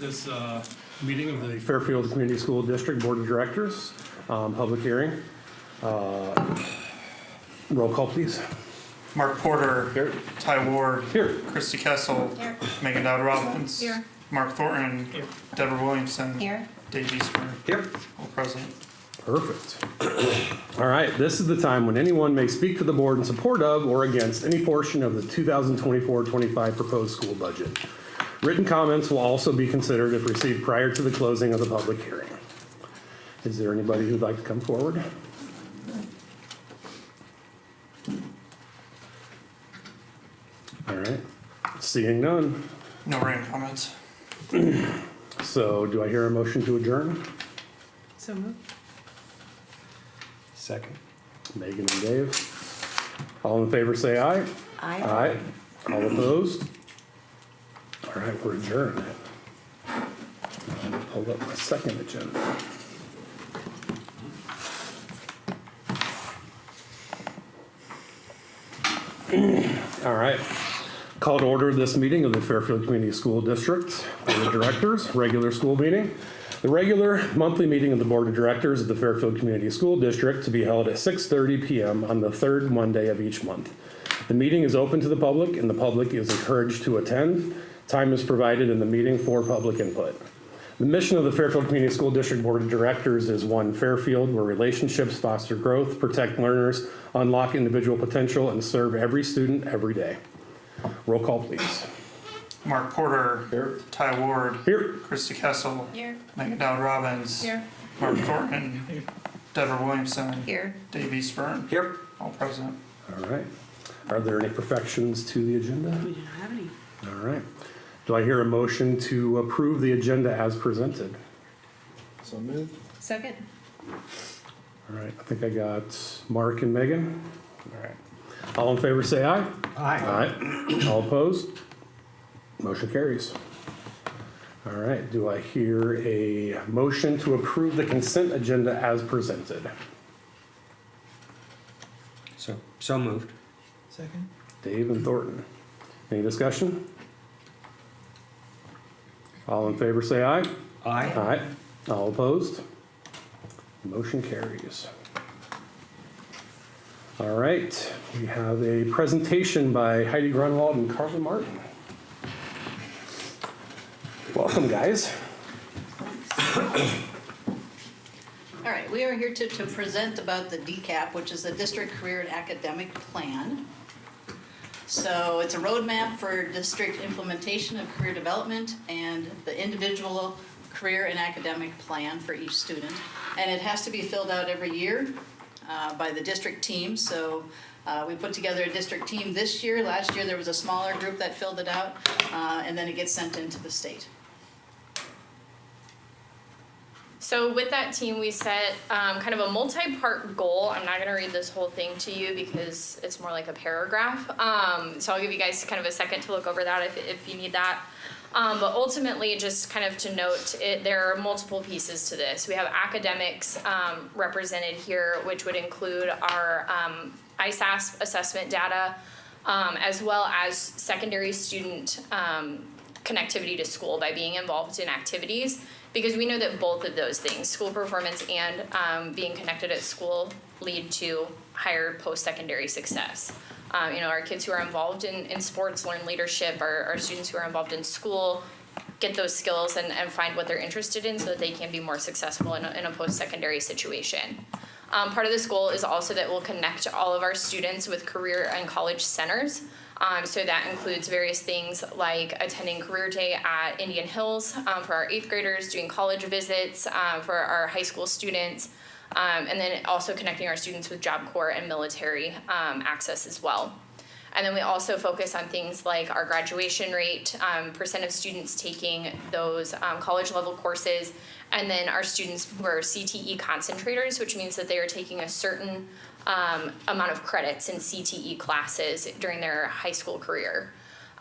This meeting of the Fairfield Community School District Board of Directors, public hearing. Roll call, please. Mark Porter. Here. Ty Ward. Here. Christy Kessel. Here. Megan Dowd Robbins. Here. Mark Thornton. Here. Deborah Williamson. Here. Dave Eastburn. Here. All present. Perfect. All right, this is the time when anyone may speak to the board in support of or against any portion of the 2024-25 proposed school budget. Written comments will also be considered if received prior to the closing of the public hearing. Is there anybody who'd like to come forward? All right, seeing none. No written comments. So do I hear a motion to adjourn? So moved. Second. Megan and Dave. All in favor say aye. Aye. All opposed? All right, we're adjourned. Hold up my second agenda. All right. Call to order this meeting of the Fairfield Community School District Board of Directors, regular school meeting. The regular monthly meeting of the Board of Directors of the Fairfield Community School District to be held at 6:30 p.m. on the third Monday of each month. The meeting is open to the public and the public is encouraged to attend. Time is provided in the meeting for public input. The mission of the Fairfield Community School District Board of Directors is one Fairfield, where relationships foster growth, protect learners, unlock individual potential, and serve every student every day. Roll call, please. Mark Porter. Here. Ty Ward. Here. Christy Kessel. Here. Megan Dowd Robbins. Here. Mark Thornton. Deborah Williamson. Here. Dave Eastburn. Here. All present. All right. Are there any perfections to the agenda? We don't have any. All right. Do I hear a motion to approve the agenda as presented? So moved. Second. All right. I think I got Mark and Megan. All right. All in favor say aye. Aye. All opposed? Motion carries. All right. Do I hear a motion to approve the consent agenda as presented? So moved. Second. Dave and Thornton. Any discussion? All in favor say aye. Aye. Aye. All opposed? Motion carries. All right, we have a presentation by Heidi Grunwald and Carly Martin. Welcome, guys. All right, we are here to present about the DCAP, which is the District Career and Academic Plan. So it's a roadmap for district implementation of career development and the individual career and academic plan for each student. And it has to be filled out every year by the district team. So we put together a district team this year. Last year there was a smaller group that filled it out, and then it gets sent into the state. So with that team, we set kind of a multi-part goal. I'm not going to read this whole thing to you because it's more like a paragraph. So I'll give you guys kind of a second to look over that if you need that. But ultimately, just kind of to note, there are multiple pieces to this. We have academics represented here, which would include our ISASP assessment data, as well as secondary student connectivity to school by being involved in activities. Because we know that both of those things, school performance and being connected at school, lead to higher post-secondary success. Our kids who are involved in sports learn leadership. Our students who are involved in school get those skills and find what they're interested in so that they can be more successful in a post-secondary situation. Part of this goal is also that we'll connect all of our students with career and college centers. So that includes various things like attending career day at Indian Hills for our 8th graders, doing college visits for our high school students, and then also connecting our students with Job Corps and military access as well. And then we also focus on things like our graduation rate, percent of students taking those college level courses, and then our students who are CTE concentrators, which means that they are taking a certain amount of credits in CTE classes during their high school career.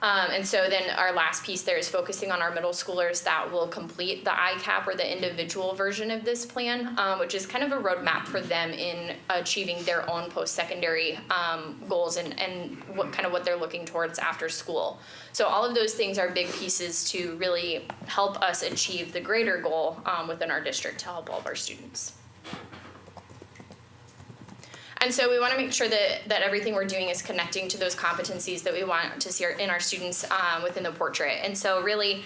And so then our last piece there is focusing on our middle schoolers that will complete the ICAP or the individual version of this plan, which is kind of a roadmap for them in achieving their own post-secondary goals and what they're looking towards after school. So all of those things are big pieces to really help us achieve the greater goal within our district to help all of our students. And so we want to make sure that everything we're doing is connecting to those competencies that we want to see in our students within the portrait. And so really,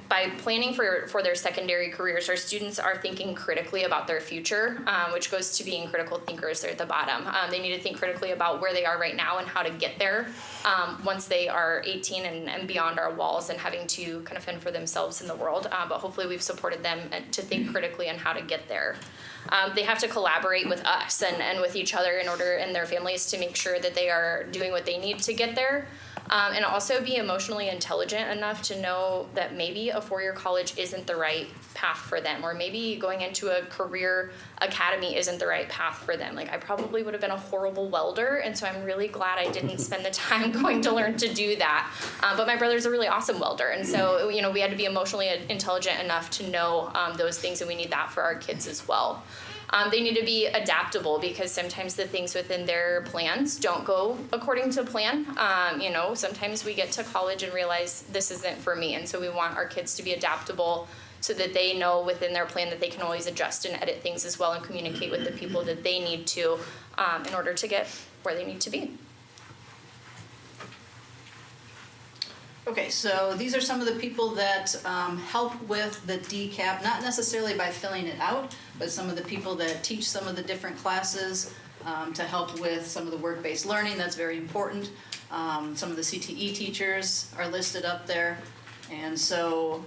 by planning for their secondary careers, our students are thinking critically about their future, which goes to being critical thinkers there at the bottom. They need to think critically about where they are right now and how to get there once they are 18 and beyond our walls and having to kind of fend for themselves in the world. But hopefully we've supported them to think critically on how to get there. They have to collaborate with us and with each other and their families to make sure that they are doing what they need to get there. And also be emotionally intelligent enough to know that maybe a four-year college isn't the right path for them, or maybe going into a career academy isn't the right path for them. Like, I probably would have been a horrible welder, and so I'm really glad I didn't spend the time going to learn to do that. But my brother's a really awesome welder, and so we had to be emotionally intelligent enough to know those things, and we need that for our kids as well. They need to be adaptable because sometimes the things within their plans don't go according to plan. Sometimes we get to college and realize this isn't for me. And so we want our kids to be adaptable so that they know within their plan that they can always adjust and edit things as well and communicate with the people that they need to in order to get where they need to be. Okay, so these are some of the people that help with the DCAP, not necessarily by filling it out, but some of the people that teach some of the different classes to help with some of the work-based learning. That's very important. Some of the CTE teachers are listed up there. And so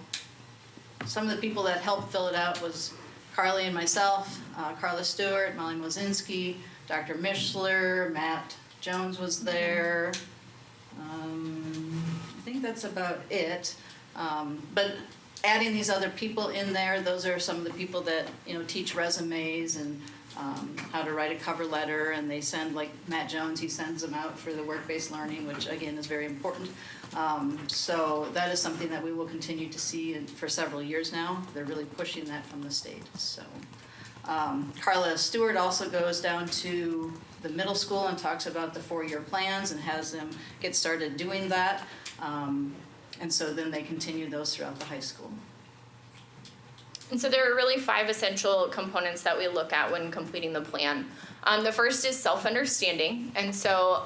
some of the people that helped fill it out was Carly and myself, Carla Stewart, Molly Mozinski, Dr. Mishler, Matt Jones was there. I think that's about it. But adding these other people in there, those are some of the people that teach resumes and how to write a cover letter, and they send, like Matt Jones, he sends them out for the work-based learning, which again is very important. So that is something that we will continue to see for several years now. They're really pushing that from the state. So Carla Stewart also goes down to the middle school and talks about the 4-year plans and has them get started doing that. And so then they continue those throughout the high school. And so there are really 5 essential components that we look at when completing the plan. The first is self-understanding, and so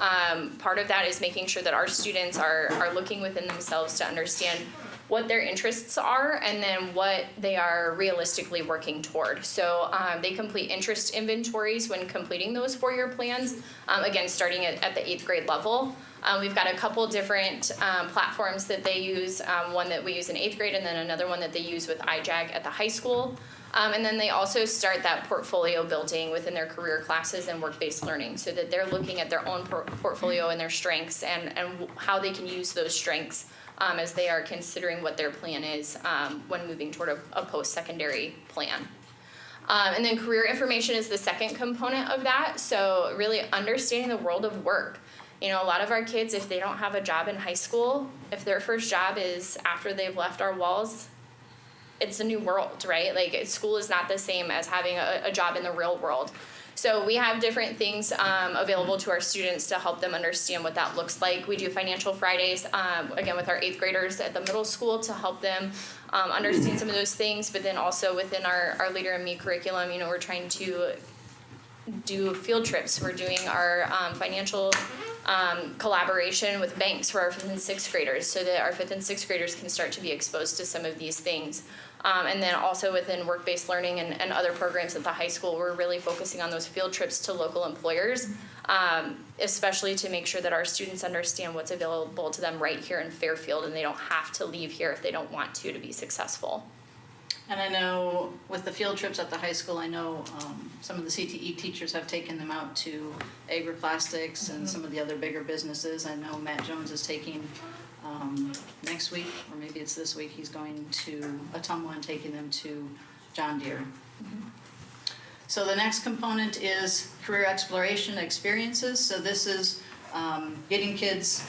part of that is making sure that our students are looking within themselves to understand what their interests are and then what they are realistically working toward. So they complete interest inventories when completing those 4-year plans, again, starting at the 8th grade level. We've got a couple different platforms that they use, one that we use in 8th grade and then another one that they use with IJAG at the high school. And then they also start that portfolio building within their career classes and work-based learning so that they're looking at their own portfolio and their strengths and how they can use those strengths as they are considering what their plan is when moving toward a post-secondary plan. And then career information is the second component of that. So really understanding the world of work. A lot of our kids, if they don't have a job in high school, if their first job is after they've left our walls, it's a new world, right? Like, school is not the same as having a job in the real world. So we have different things available to our students to help them understand what that looks like. We do Financial Fridays, again, with our 8th graders at the middle school to help them understand some of those things. But then also within our Leader in Me curriculum, we're trying to do field trips. We're doing our financial collaboration with banks for our 5th and 6th graders so that our 5th and 6th graders can start to be exposed to some of these things. And then also within work-based learning and other programs at the high school, we're really focusing on those field trips to local employers, especially to make sure that our students understand what's available to them right here in Fairfield and they don't have to leave here if they don't want to be successful. And I know with the field trips at the high school, I know some of the CTE teachers have taken them out to Agri-Plastics and some of the other bigger businesses. I know Matt Jones is taking next week, or maybe it's this week, he's going to Ottumwa and taking them to John Deere. So the next component is career exploration experiences. So this is getting kids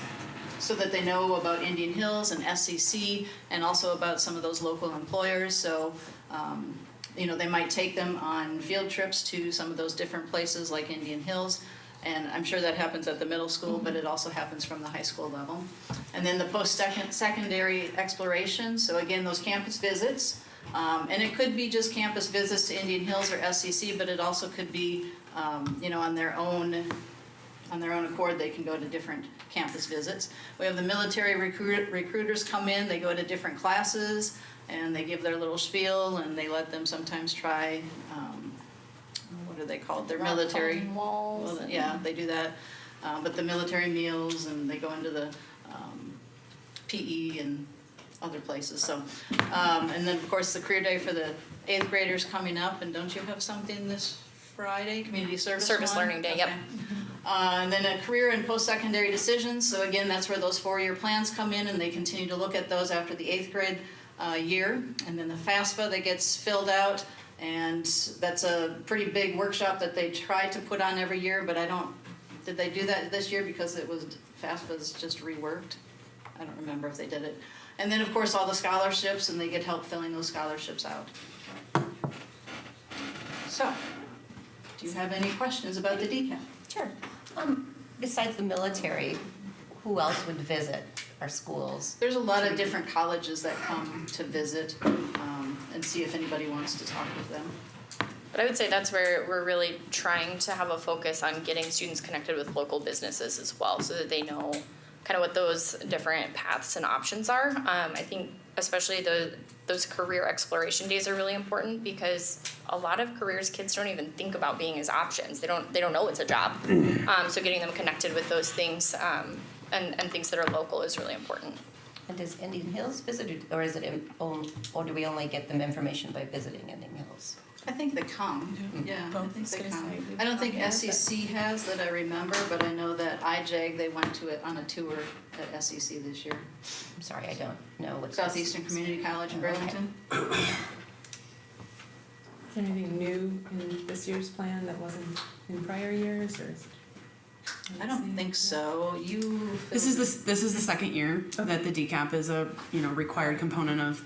so that they know about Indian Hills and SCC and also about some of those local employers. So, you know, they might take them on field trips to some of those different places like Indian Hills. And I'm sure that happens at the middle school, but it also happens from the high school level. And then the post-secondary exploration, so again, those campus visits. And it could be just campus visits to Indian Hills or SCC, but it also could be, you know, on their own accord, they can go to different campus visits. We have the military recruiters come in, they go to different classes, and they give their little spiel, and they let them sometimes try, what are they called? Their military. Walls. Well, yeah, they do that. But the military meals, and they go into the PE and other places. So, and then of course the career day for the 8th graders coming up. And don't you have something this Friday? Community service. Service one? learning day, yep. Okay. And then a career and post-secondary decisions. So again, that's where those 4-year plans come in, and they continue to look at those after the 8th grade year. And then the FAFSA that gets filled out. And that's a pretty big workshop that they try to put on every year, but did they do that this year because FAFSA's just reworked? I don't remember if they did it. And then, of course, all the scholarships, and they get help filling those scholarships out. So, do you have any questions about the DCAP? Sure. Besides the military, who else would visit our schools? There's a lot of different colleges that come to visit and see if anybody wants to talk with them. But I would say that's where we're really trying to have a focus on getting students connected with local businesses as well, so that they know kind of what those different paths and options are. I think especially those career exploration days are really important, because a lot of careers kids don't even think about being as options. They don't know it's a job. So getting them connected with those things and things that are local is really important. And does Indian Hills visit, or is it, or do we only get them information by visiting Indian Hills? I think they come, yeah, I think they gonna come. say, we've I don't think come here, SEC has that I remember, but I know that IJAG, they went to it on a tour at SEC this year. I'm sorry, I don't know what. Southeastern Community College in Burlington. Is there anything new in this year's plan that wasn't in prior years, or? I don't think so, This is the second year that the DCAP is a required component of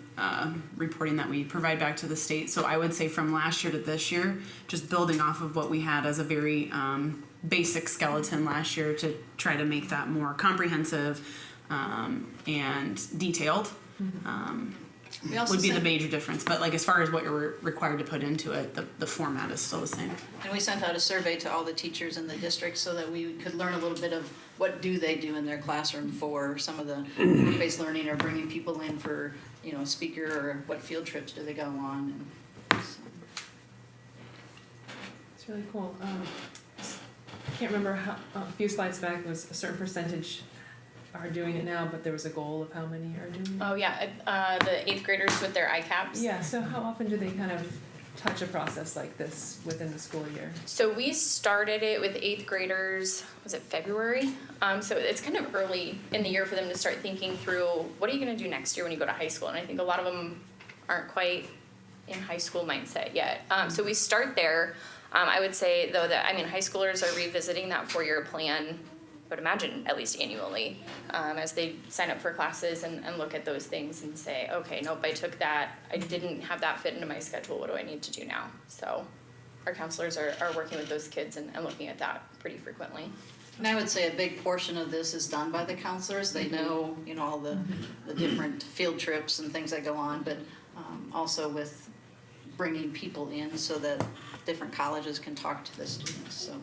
reporting that we provide back to the state. So I would say from last year to this year, just building off of what we had as a very basic skeleton last year to try to make that more comprehensive and detailed. We also Would be the sent- major difference. But like as far as what you're required to put into it, the format is still the same. And we sent out a survey to all the teachers in the district so that we could learn a little bit of what do they do in their classroom for some of the group-based learning, or bringing people in for, a speaker, or what field trips do they go on. And so. It's really cool. I can't remember how, a few slides back, there was a certain percentage are doing it now, but there was a goal of how many are doing it. Oh yeah, the 8th graders with their ICAPs. Yeah, so how often do they kind of touch a process like this within the school year? So we started it with 8th graders, was it February? So it's kind of early in the year for them to start thinking through, what are you gonna do next year when you go to high school? And I think a lot of them aren't quite in high school mindset yet. So we start there. I would say though that, high schoolers are revisiting that 4-year plan, I would imagine at least annually, as they sign up for classes and look at those things and say, okay, nope, I took that, I didn't have that fit into my schedule, what do I need to do now? So our counselors are working with those kids and looking at that pretty frequently. And I would say a big portion of this is done by the counselors. They know, all the different field trips and things that go on, but also with bringing people in so that different colleges can talk to the students, so.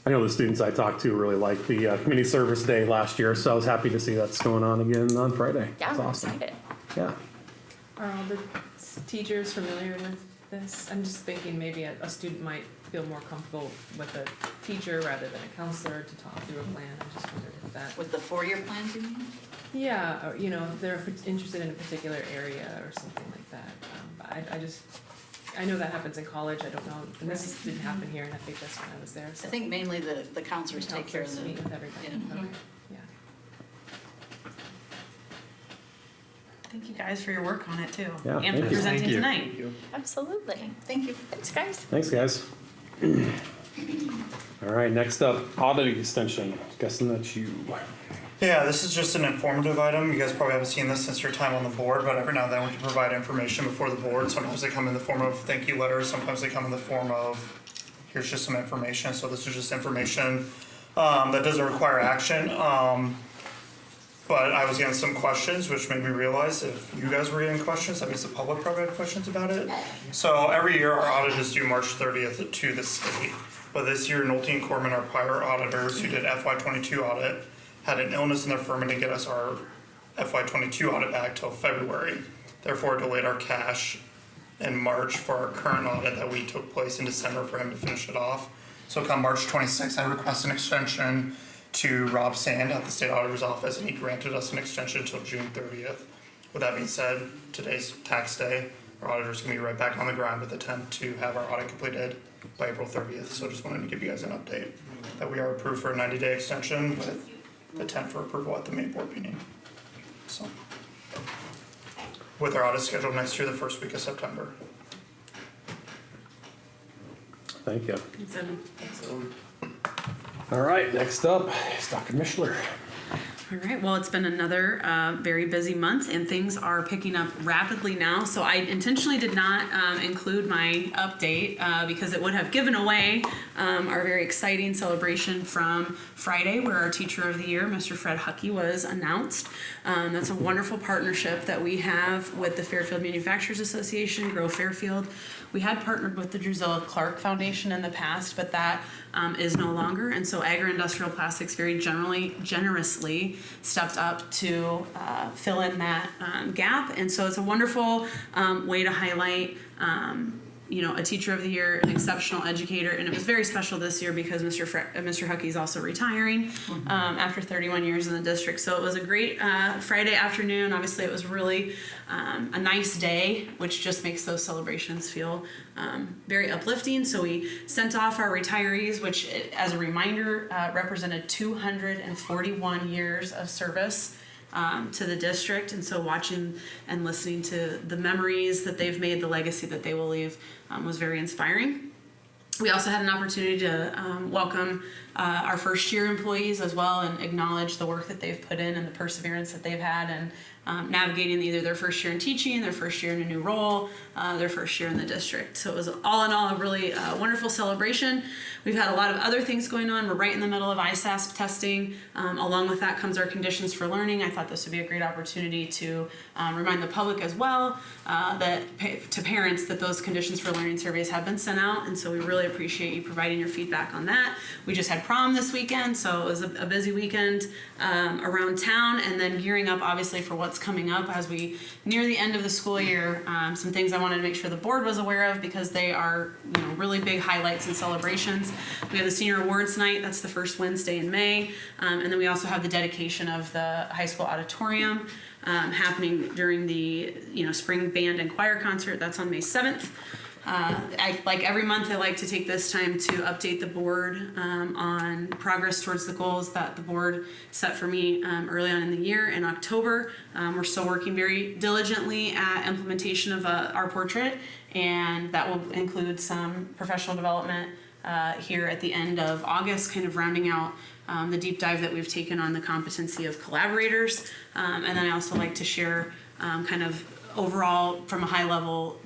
I know the students I talked to really liked the community service day last year, so I was happy to see that's going on again on Friday. Yeah, That's I'm awesome. excited. Yeah. Are all the teachers familiar with this? I'm just thinking maybe a student might feel more comfortable with a teacher rather than a counselor to talk through a plan. I just wondered if that. With the 4-year plans, you mean? Yeah, or, if they're interested in a particular area or something like that. I know that happens in college, I don't know, and this didn't happen here in FHS when I was there, so. I think mainly the counselors take care of Counselors meet the, with everybody, yeah. okay, yeah. Thank you guys for your work on it too. Yeah, And thank for you. presenting Thank you. tonight. Absolutely. Thank you. Thanks, guys. Thanks, guys. All right, next up, audit extension. Guessing that's you. Yeah, this is just an informative item. You guys probably haven't seen this since your time on the board, but every now and then we can provide information before the board. Sometimes they come in the form of thank you letters, sometimes they come in the form of, here's just some information. So this is just information that doesn't require action. But I was getting some questions, which made me realize if you guys were getting questions, that means the public probably had questions about it. So every year our audit is due March 30th to the state. But this year, Nolte and Corman, our prior auditors who did FY22 audit, had an illness in their firm and didn't get us our FY22 audit back till February. Therefore, it delayed our cash in March for our current audit that we took place in December for him to finish it off. So come March 26th, I request an extension to Rob Sand at the state auditor's office, and he granted us an extension until June 30th. With that being said, today's tax day. Our auditor's gonna be right back on the grind with attempt to have our audit completed by April 30th. So just wanted to give you guys an update that we are approved for a 90-day extension with attempt for approval at the May board meeting. So, with our audit scheduled next year, the first week of September. Thank you. So, All right, next up is Dr. Mishler. all right, well, it's been another very busy month and things are picking up rapidly now. So I intentionally did not include my update because it would have given away our very exciting celebration from Friday where our Teacher of the Year, Mr. Fred Huckey, was announced. That's a wonderful partnership that we have with the Fairfield Manufacturers Association, Grow Fairfield. We had partnered with the Drusilla Clark Foundation in the past, but that is no longer. And so Agri-Industrial Plastics very generously stepped up to fill in that gap. And so it's a wonderful way to highlight a Teacher of the Year, an exceptional educator, and it was very special this year because Mr. Huckey is also retiring after 31 years in the district. So it was a great Friday afternoon. Obviously, it was really a nice day, which just makes those celebrations feel very uplifting. So we sent off our retirees, which, as a reminder, represented 241 years of service to the district, and so watching and listening to the memories that they've made, the legacy that they will leave, was very inspiring. We also had an opportunity to welcome our first year employees as well and acknowledge the work that they've put in and the perseverance that they've had and navigating either their first year in teaching, their first year in a new role, their first year in the district. So it was all in all a really wonderful celebration. We've had a lot of other things going on. We're right in the middle of ISASP testing. Along with that comes our conditions for learning. I thought this would be a great opportunity to remind the public as well to parents that those conditions for learning surveys have been sent out, and so we really appreciate you providing your feedback on that. We just had prom this weekend, so it was a busy weekend around town, and then gearing up obviously for what's coming up as we near the end of the school year. Some things I wanted to make sure the board was aware of because they are really big highlights and celebrations. We have the Senior Awards Night, that's the first Wednesday in May, and then we also have the dedication of the high school auditorium happening during the spring band and choir concert. That's on May 7th. Like every month, I like to take this time to update the board on progress towards the goals that the board set for me early on in the year in October. We're still working very diligently at implementation of our portrait, and that will include some professional development here at the end of August, kind of rounding out the deep dive that we've taken on the competency of collaborators. And then I also like to share kind of overall from a high level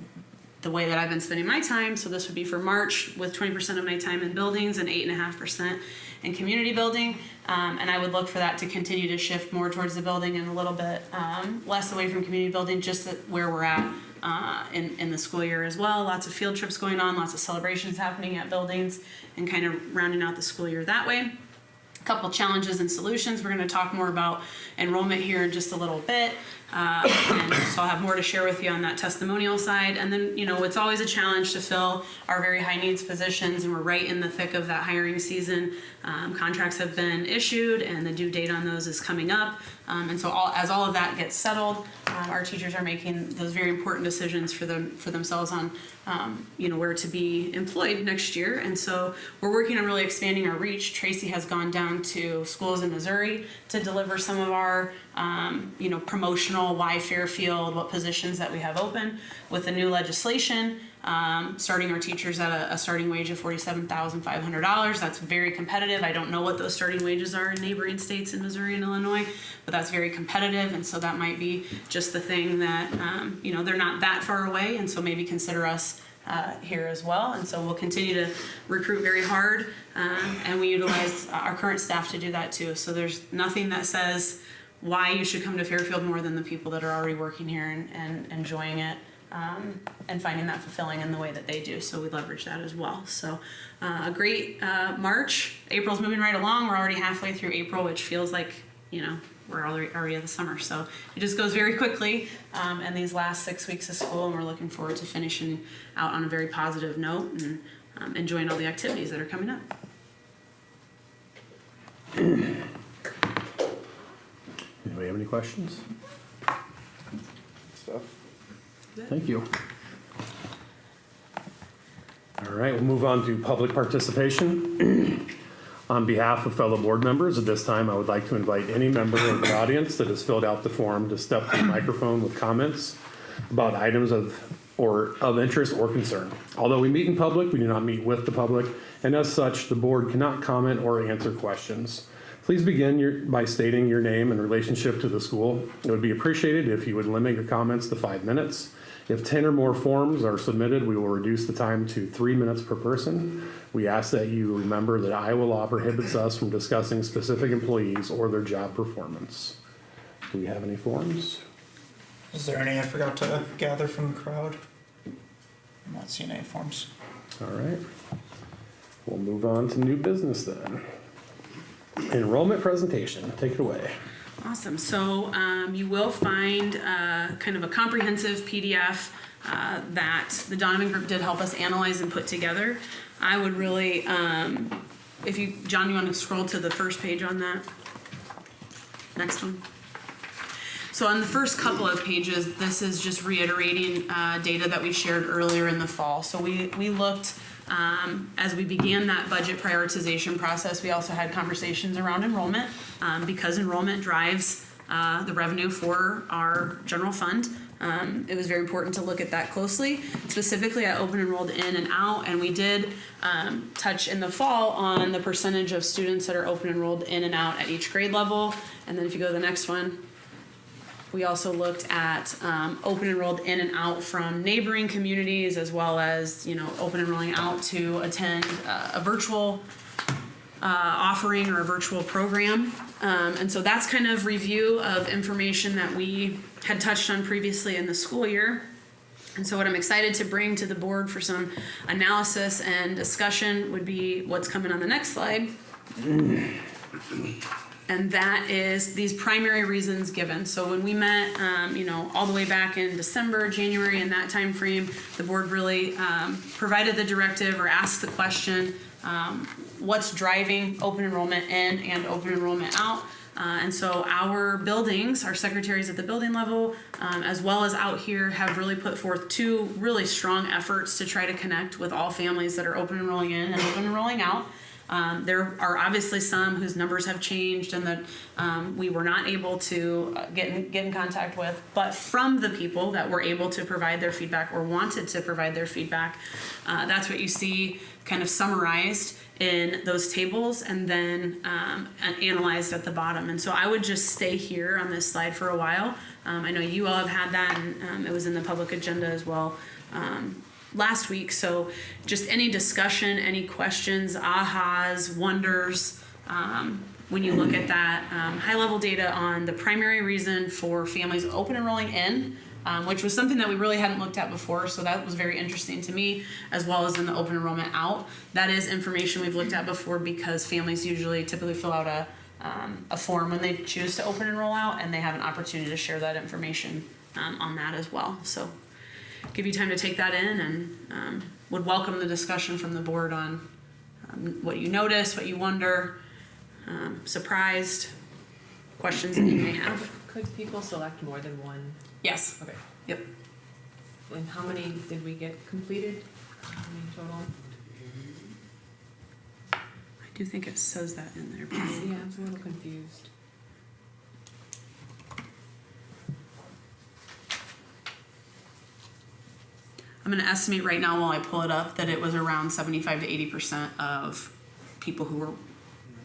the way that I've been spending my time. So this would be for March with 20% of my time in buildings and 8.5% in community building. And I would look for that to continue to shift more towards the building and a little bit less away from community building, just where we're at in the school year as well. Lots of field trips going on, lots of celebrations happening at buildings, and kind of rounding out the school year that way. A couple challenges and solutions. We're going to talk more about enrollment here in just a little bit. And so I'll have more to share with you on that testimonial side. And then, it's always a challenge to fill our very high needs positions, and we're right in the thick of that hiring season. Contracts have been issued and the due date on those is coming up. And so as all of that gets settled, our teachers are making those very important decisions for themselves on where to be employed next year. And so we're working on really expanding our reach. Tracy has gone down to schools in Missouri to deliver some of our promotional, why Fairfield, what positions that we have open. With the new legislation, starting our teachers at a starting wage of $47,500. That's very competitive. I don't know what those starting wages are in neighboring states in Missouri and Illinois, but that's very competitive, and so that might be just the thing that, they're not that far away, and so maybe consider us here as well. And so we'll continue to recruit very hard, and we utilize our current staff to do that too. So there's nothing that says why you should come to Fairfield more than the people that are already working here and enjoying it, and finding that fulfilling in the way that they do. So we leverage that as well. So a great March. April's moving right along. We're already halfway through April, which feels like, we're already at the summer. So it just goes very quickly, and these last 6 weeks of school, and we're looking forward to finishing out on a very positive note and enjoying all the activities that are coming up. Anybody have any questions? Stuff. Thank you. All right, we'll move on to public participation. On behalf of fellow board members, at this time, I would like to invite any member of the audience that has filled out the form to step to the microphone with comments about items of interest or concern. Although we meet in public, we do not meet with the public, and as such, the board cannot comment or answer questions. Please begin by stating your name and relationship to the school. It would be appreciated if you would limit your comments to 5 minutes. If 10 or more forms are submitted, we will reduce the time to 3 minutes per person. We ask that you remember that Iowa law prohibits us from discussing specific employees or their job performance. Do we have any forms? Is there any I forgot to gather from the crowd? I'm not seeing any forms. All right. We'll move on to new business then. Enrollment presentation. Take it away. Awesome. So you will find kind of a comprehensive PDF that the Donovan Group did help us analyze and put together. I would really, John, you want to scroll to the first page on that? Next one. So on the first couple of pages, this is just reiterating data that we shared earlier in the fall. So we looked, as we began that budget prioritization process, we also had conversations around enrollment, because enrollment drives the revenue for our general fund. It was very important to look at that closely, specifically at open enrolled in and out, and we did touch in the fall on the percentage of students that are open enrolled in and out at each grade level. And then if you go to the next one, we also looked at open enrolled in and out from neighboring communities, as well as open enrolling out to attend a virtual offering or a virtual program. And so that's kind of review of information that we had touched on previously in the school year. And so what I'm excited to bring to the board for some analysis and discussion would be what's coming on the next slide. And that is these primary reasons given. So when we met, all the way back in December, January, in that time frame, the board really provided the directive or asked the question, what's driving open enrollment in and open enrollment out? And so our buildings, our secretaries at the building level, as well as out here, have really put forth 2 really strong efforts to try to connect with all families that are open enrolling in and open enrolling out. There are obviously some whose numbers have changed and that we were not able to get in contact with, but from the people that were able to provide their feedback or wanted to provide their feedback, that's what you see kind of summarized in those tables and then analyzed at the bottom. And so I would just stay here on this slide for a while. I know you all have had that, and it was in the public agenda as well last week. So just any discussion, any questions, ahas, wonders, when you look at that high level data on the primary reason for families open enrolling in, which was something that we really hadn't looked at before, so that was very interesting to me, as well as in the open enrollment out. That is information we've looked at before because families typically fill out a form when they choose to open enroll out, and they have an opportunity to share that information on that as well. So give you time to take that in, and would welcome the discussion from the board on what you notice, what you wonder, surprised, questions that you may have. Could people select more than one? Yes. Okay. Yep. And how many did we get completed? How many total? I do think it says that in there. Yeah, I was a little confused. I'm gonna estimate right now while I pull it up that it was around 75 to 80% of people who were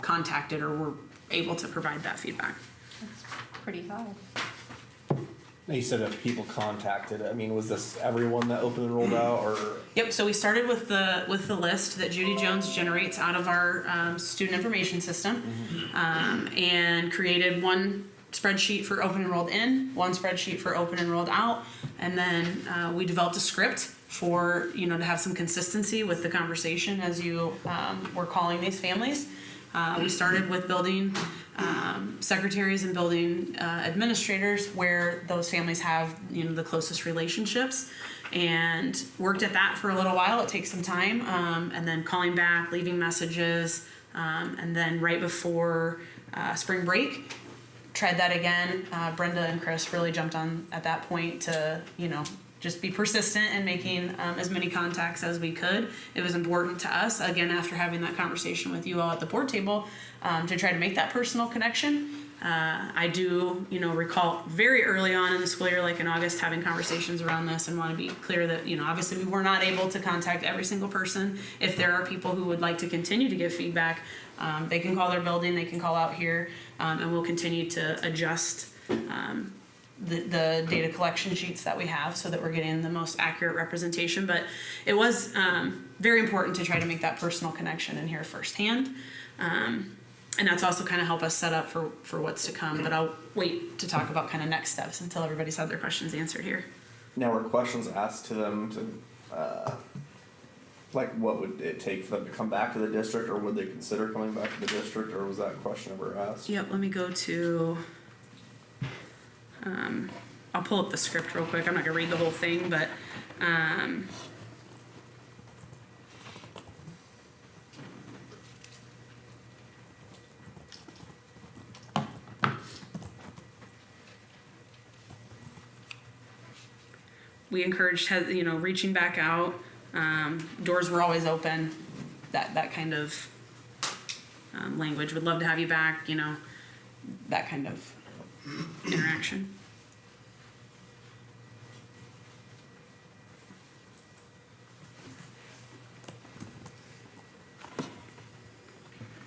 contacted or were able to provide that feedback. Pretty high. Now you said if people contacted, I mean, was this everyone that opened and rolled out, or? Yep, so we started with the list that Judy Jones generates out of our student information system, and created one spreadsheet for open enrolled in, one spreadsheet for open enrolled out, and then we developed a script for, you know, to have some consistency with the conversation as you were calling these families. We started with building secretaries and building administrators where those families have, you know, the closest relationships, and worked at that for a little while. It takes some time, and then calling back, leaving messages, and then right before spring break, tried that again. Brenda and Chris really jumped on at that point to, you know, just be persistent in making as many contacts as we could. It was important to us, again, after having that conversation with you all at the board table, to try to make that personal connection. I do, you know, recall very early on in the school year, like in August, having conversations around this, and want to be clear that, you know, obviously we were not able to contact every single person. If there are people who would like to continue to give feedback, they can call their building, they can call out here, and we'll continue to adjust the data collection sheets that we have so that we're getting the most accurate representation. But it was very important to try to make that personal connection and hear firsthand. And that's also kind of help us set up for what's to come. But I'll wait to talk about kind of next steps until everybody's had their questions answered here. Now, were questions asked to them to, like, what would it take for them to come back to the district, or would they consider coming back to the district, or was that question ever asked? Yep, let me go to, I'll pull up the script real quick. I'm not gonna read the whole thing, but, we encouraged, you know, reaching back out. Doors were always open. That kind of language. Would love to have you back. You know, that kind of interaction.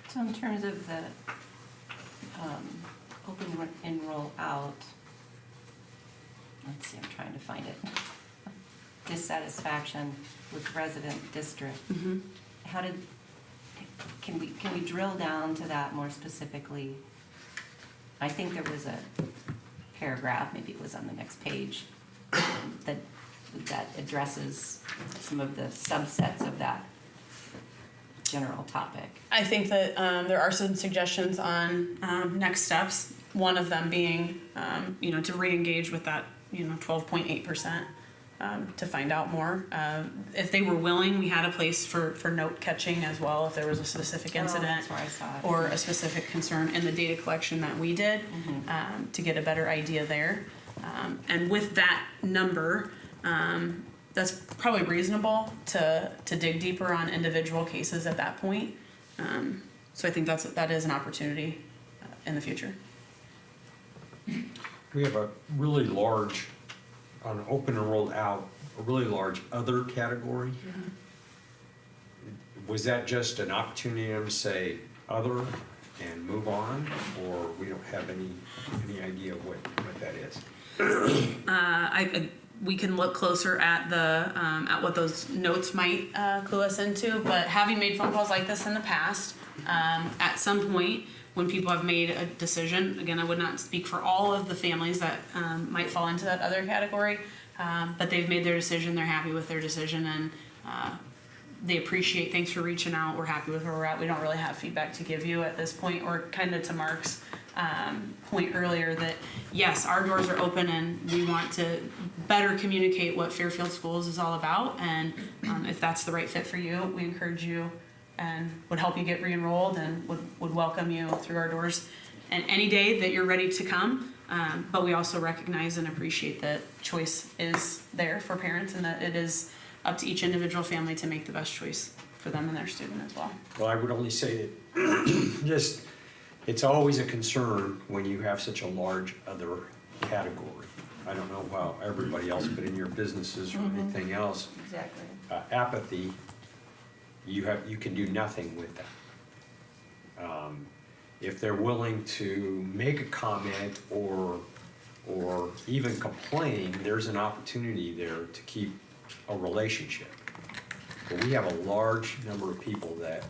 So in terms of the open enroll out, let's see, I'm trying to find it. Dissatisfaction with resident district. Mm-hmm. How did, can we drill down to that more specifically? I think there was a paragraph, maybe it was on the next page, that addresses some of the subsets of that general topic. I think that there are some suggestions on next steps. One of them being, you know, to re-engage with that, you know, 12.8%. To find out more. If they were willing, we had a place for note catching as well if there was a specific incident that's where I saw it. or a specific concern in the data collection that we did, to get a better idea there. And with that number, that's probably reasonable to dig deeper on individual cases at that point. So I think that is an opportunity in the future. We have a really large, on open and rolled out, a really large other category. Was that just an opportunity to say other and move on, or we don't have any idea what that is? We can look closer at the at what those notes might clue us into, but having made phone calls like this in the past, at some point when people have made a decision, again, I would not speak for all of the families that might fall into that other category, but they've made their decision, they're happy with their decision, and they appreciate, thanks for reaching out, we're happy with where we're at. We don't really have feedback to give you at this point, or kind of to Mark's point earlier that yes, our doors are open and we want to better communicate what Fairfield Schools is all about, and if that's the right fit for you, we encourage you and would help you get re-enrolled and would welcome you through our doors and any day that you're ready to come. But we also recognize and appreciate that choice is there for parents and that it is up to each individual family to make the best choice for them and their student as well. Well, I would only say that just, it's always a concern when you have such a large other category. I don't know how everybody else, but in your businesses or anything else, Exactly. apathy, you can do nothing with that. If they're willing to make a comment or even complain, there's an opportunity there to keep a relationship. But we have a large number of people that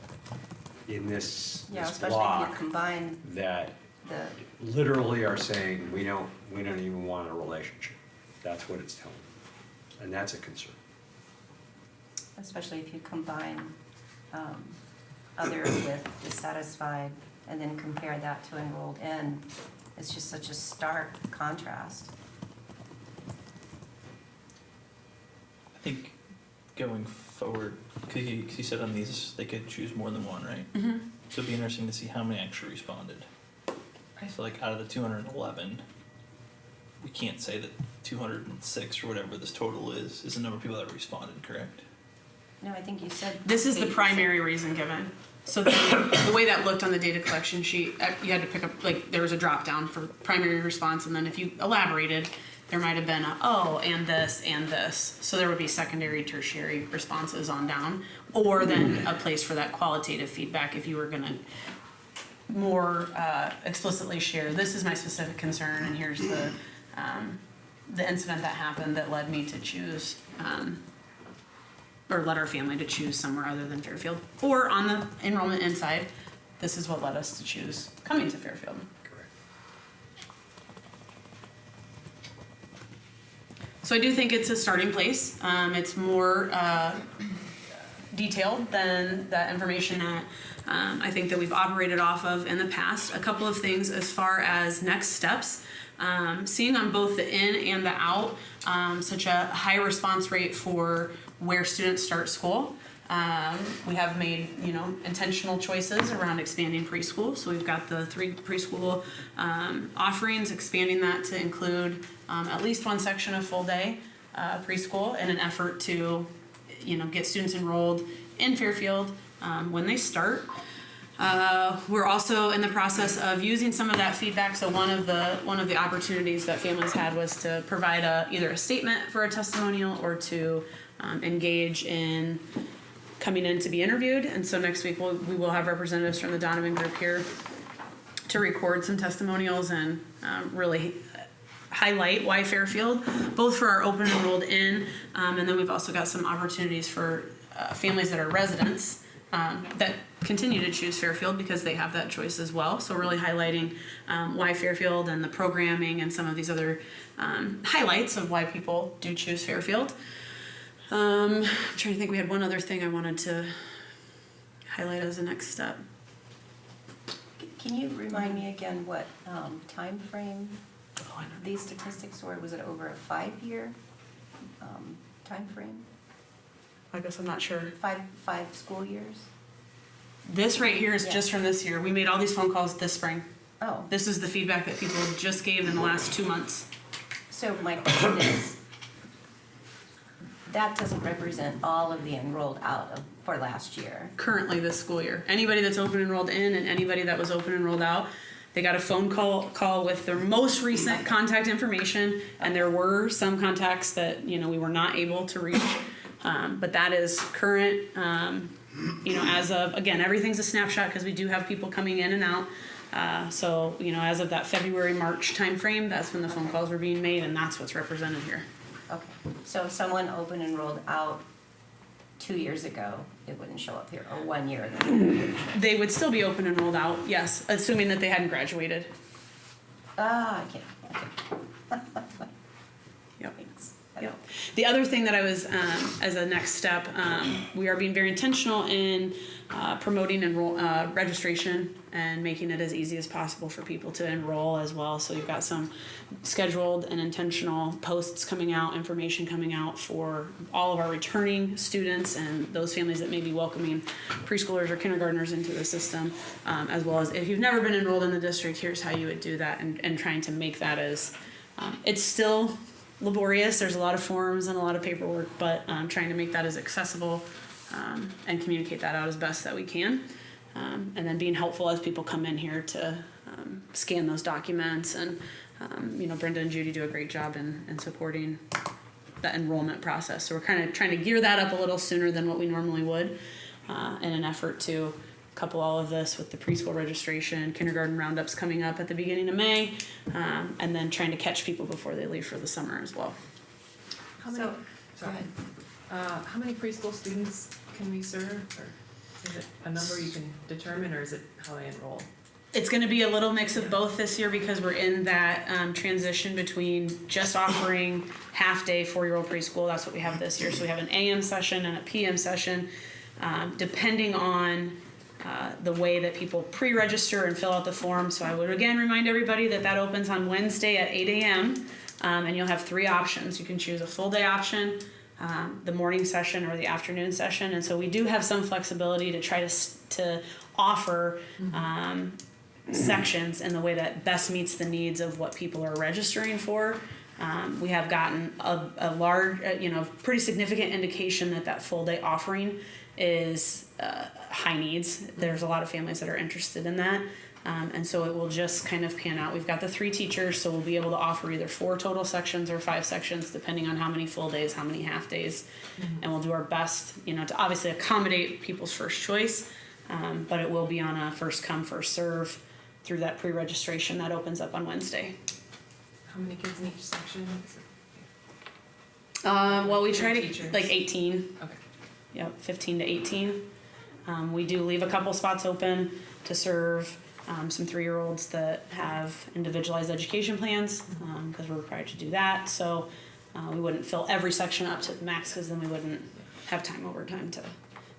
in this Yeah, this especially if block you combine that the, literally are saying we don't even want a relationship. That's what it's telling them, and that's a concern. especially if you combine other with dissatisfied and then compare that to enrolled in, it's just such a stark contrast. I think going forward, cause you said on these, they could choose more than one, right? Mm-hmm. So it'd be interesting to see how many actually responded. I feel like out of the 211, we can't say that 206 or whatever this total is the number of people that responded, correct? No, I think you said. This is the 80%. primary reason given. So the way that looked on the data collection sheet, you had to pick up, like, there was a drop down for primary response, and then if you elaborated, there might have been and this and this. So there would be secondary, tertiary responses on down, or then a place for that qualitative feedback if you were gonna more explicitly share, this is my specific concern, and here's the incident that happened that led me to choose, or led our family to choose somewhere other than Fairfield. Or on the enrollment inside, this is what led us to choose coming to Fairfield. Correct. So I do think it's a starting place. It's more detailed than that information that I think that we've operated off of in the past. A couple of things as far as next steps. Seeing on both the in and the out, such a high response rate for where students start school. We have made, intentional choices around expanding preschool. So we've got the 3 preschool offerings, expanding that to include at least one section of full day preschool in an effort to, get students enrolled in Fairfield when they start. We're also in the process of using some of that feedback. So one of the opportunities that families had was to provide either a statement for a testimonial or to engage in coming in to be interviewed. And so next week we will have representatives from the Donovan Group here to record some testimonials and really highlight why Fairfield, both for our open enrolled in, and then we've also got some opportunities for families that are residents that continue to choose Fairfield because they have that choice as well. So really highlighting why Fairfield and the programming and some of these other highlights of why people do choose Fairfield. I'm trying to think, we had one other thing I wanted to highlight as a next step. Can you remind me again what time frame these statistics were? Was it over a 5-year time frame? I guess I'm not sure. Five school years? This right here is Yeah. just from this year. We made all these phone calls this spring. Oh, This is the feedback that people just gave in the last 2 months. so my question is, that doesn't represent all of the enrolled for last year. Currently this school year. Anybody that's open enrolled in and anybody that was open enrolled out, they got a phone call with their most recent contact information, and there were some contacts that, we were not able to reach. But that is current, as of, again, everything's a snapshot because we do have people coming in and out. So, as of that February, March timeframe, that's when the phone calls were being made, and that's what's represented here. Okay, so if someone open enrolled out 2 years ago, it wouldn't show up here, or 1 year ago? They would still be open enrolled out, yes, assuming that they hadn't graduated. I can't, okay. Yep. Thanks. Yep. The other thing that I was, as a next step, we are being very intentional in promoting registration and making it as easy as possible for people to enroll as well. So you've got some scheduled and intentional posts coming out, information coming out for all of our returning students and those families that may be welcoming preschoolers or kindergartners into the system, as well as if you've never been enrolled in the district, here's how you would do that, and trying to make that as, it's still laborious. There's a lot of forms and a lot of paperwork, but trying to make that as accessible and communicate that out as best that we can. And then being helpful as people come in here to scan those documents and Brenda and Judy do a great job in supporting that enrollment process. So we're kind of trying to gear that up a little sooner than what we normally would in an effort to couple all of this with the preschool registration, kindergarten roundups coming up at the beginning of May, and then trying to catch people before they leave for the summer as well. How many, sorry, how many preschool students can we serve, or is it a number you can determine, or is it how they enroll? It's going to be a little mix of both this year because we're in that transition between just offering half-day 4-year-old preschool. That's what we have this year. So we have an AM session and a PM session, depending on the way that people pre-register and fill out the form. So I would again remind everybody that that opens on Wednesday at 8 a.m. And you'll have 3 options. You can choose a full day option, the morning session, or the afternoon session. And so we do have some flexibility to try to offer sections in the way that best meets the needs of what people are registering for. We have gotten a large, pretty significant indication that full day offering is high needs. There's a lot of families that are interested in that. And so it will just kind of pan out. We've got the 3 teachers, so we'll be able to offer either 4 total sections or 5 sections, depending on how many full days, how many half days. And we'll do our best, to obviously accommodate people's first choice, but it will be on a first come, first serve through that pre-registration that opens up on Wednesday. How many kids in each section? Well, we try to, Teachers. like 18. Okay. Yep, 15 to 18. We do leave a couple spots open to serve some 3-year-olds that have individualized education plans, because we're required to do that. So we wouldn't fill every section up to the max, because then we wouldn't have time overtime to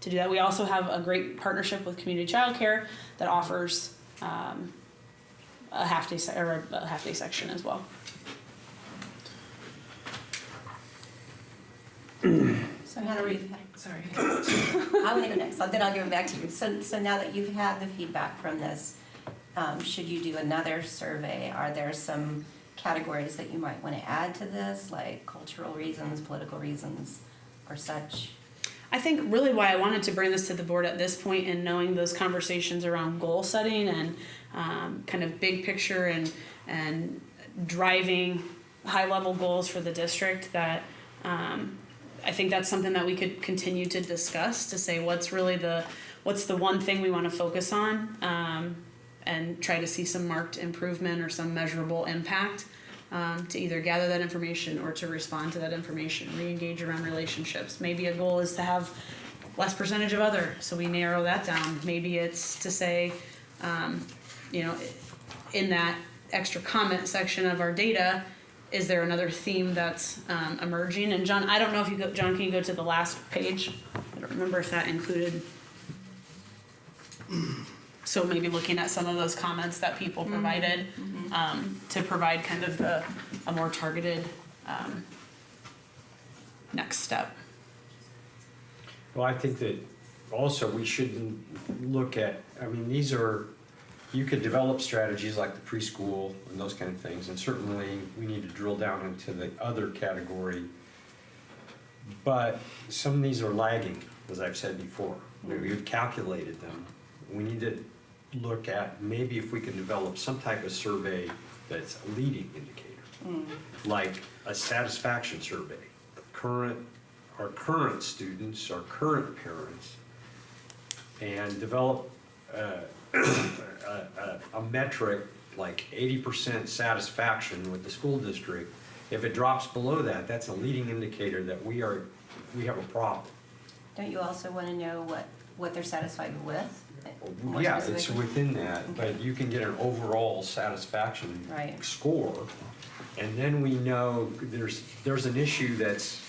do that. We also have a great partnership with Community Childcare that offers a half-day section as well. So now that we've Sorry. I want to go next, then I'll give it back to you. So now that you've had the feedback from this, should you do another survey? Are there some categories that you might want to add to this, like cultural reasons, political reasons, or such? I think really why I wanted to bring this to the board at this point, and knowing those conversations around goal setting and kind of big picture and driving high level goals for the district, that I think that's something that we could continue to discuss, to say what's the one thing we want to focus on, and try to see some marked improvement or some measurable impact, to either gather that information or to respond to that information, re-engage around relationships. Maybe a goal is to have less percentage of other, so we narrow that down. Maybe it's to say, in that extra comment section of our data, is there another theme that's emerging? And John, I don't know if John, can you go to the last page? I don't remember if that included. So maybe looking at some of those comments that people provided, to provide kind of a more targeted next step. Well, I think that also we shouldn't look at, you could develop strategies like the preschool and those kind of things, and certainly we need to drill down into the other category. But some of these are lagging, as I've said before. We've calculated them. We need to look at maybe if we can develop some type of survey that's a leading indicator, like a satisfaction survey. Our current students, our current parents, and develop a metric like 80% satisfaction with the school district. If it drops below that, that's a leading indicator that we have a problem. Don't you also want to know what they're satisfied with? More Yeah, it's specifically? within that, but you can get an overall satisfaction Right. score, and then we know there's an issue that's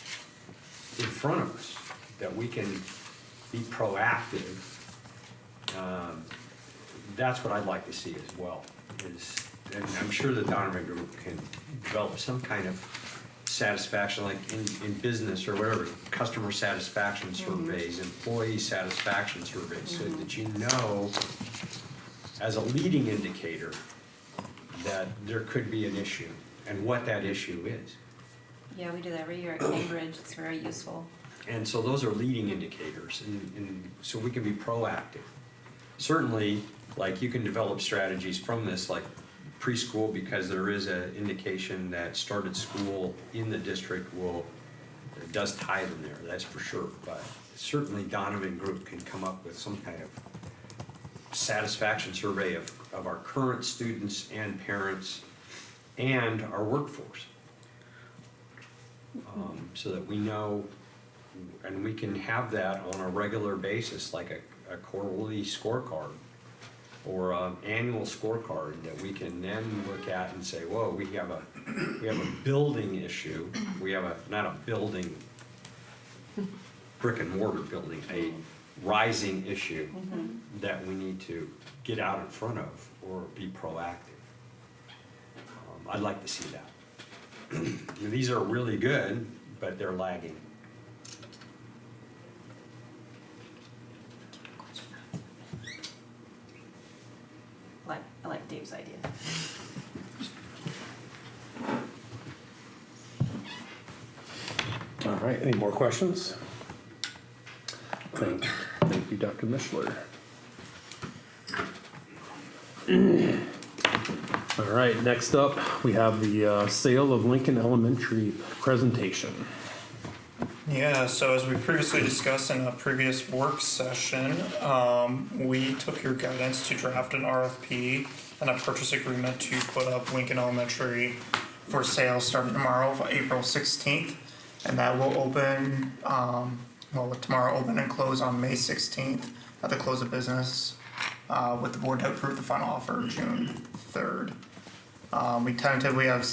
in front of us that we can be proactive. That's what I'd like to see as well. And I'm sure the Donovan Group can develop some kind of satisfaction, like in business or whatever, customer satisfaction surveys, employee satisfaction surveys, so that you know, as a leading indicator, that there could be an issue and what that issue is. Yeah, we do that every year at Cambridge. It's very useful. And so those are leading indicators, and so we can be proactive. Certainly, like you can develop strategies from this, like preschool because there is an indication that started school in the district does tie them there, that's for sure. But certainly Donovan Group can come up with some kind of satisfaction survey of our current students and parents and our workforce. So that we know, and we can have that on a regular basis, like a quarterly scorecard or an annual scorecard that we can then look at and say, whoa, we have a building issue. We have not a building, brick and mortar building, a rising issue that we need to get out in front of or be proactive. I'd like to see that. These are really good, but they're lagging. I like Dave's idea. All right, any more questions? Thank you, Dr. Mishler. All right, next up, we have the sale of Lincoln Elementary presentation. Yeah, so as we previously discussed in a previous work session, we took your guidance to draft an RFP and a purchase agreement to put up Lincoln Elementary for sale starting tomorrow, April 16th. And that will open, tomorrow open and close on May 16th at the close of business, with the board to approve the final offer June 3rd. We tentatively have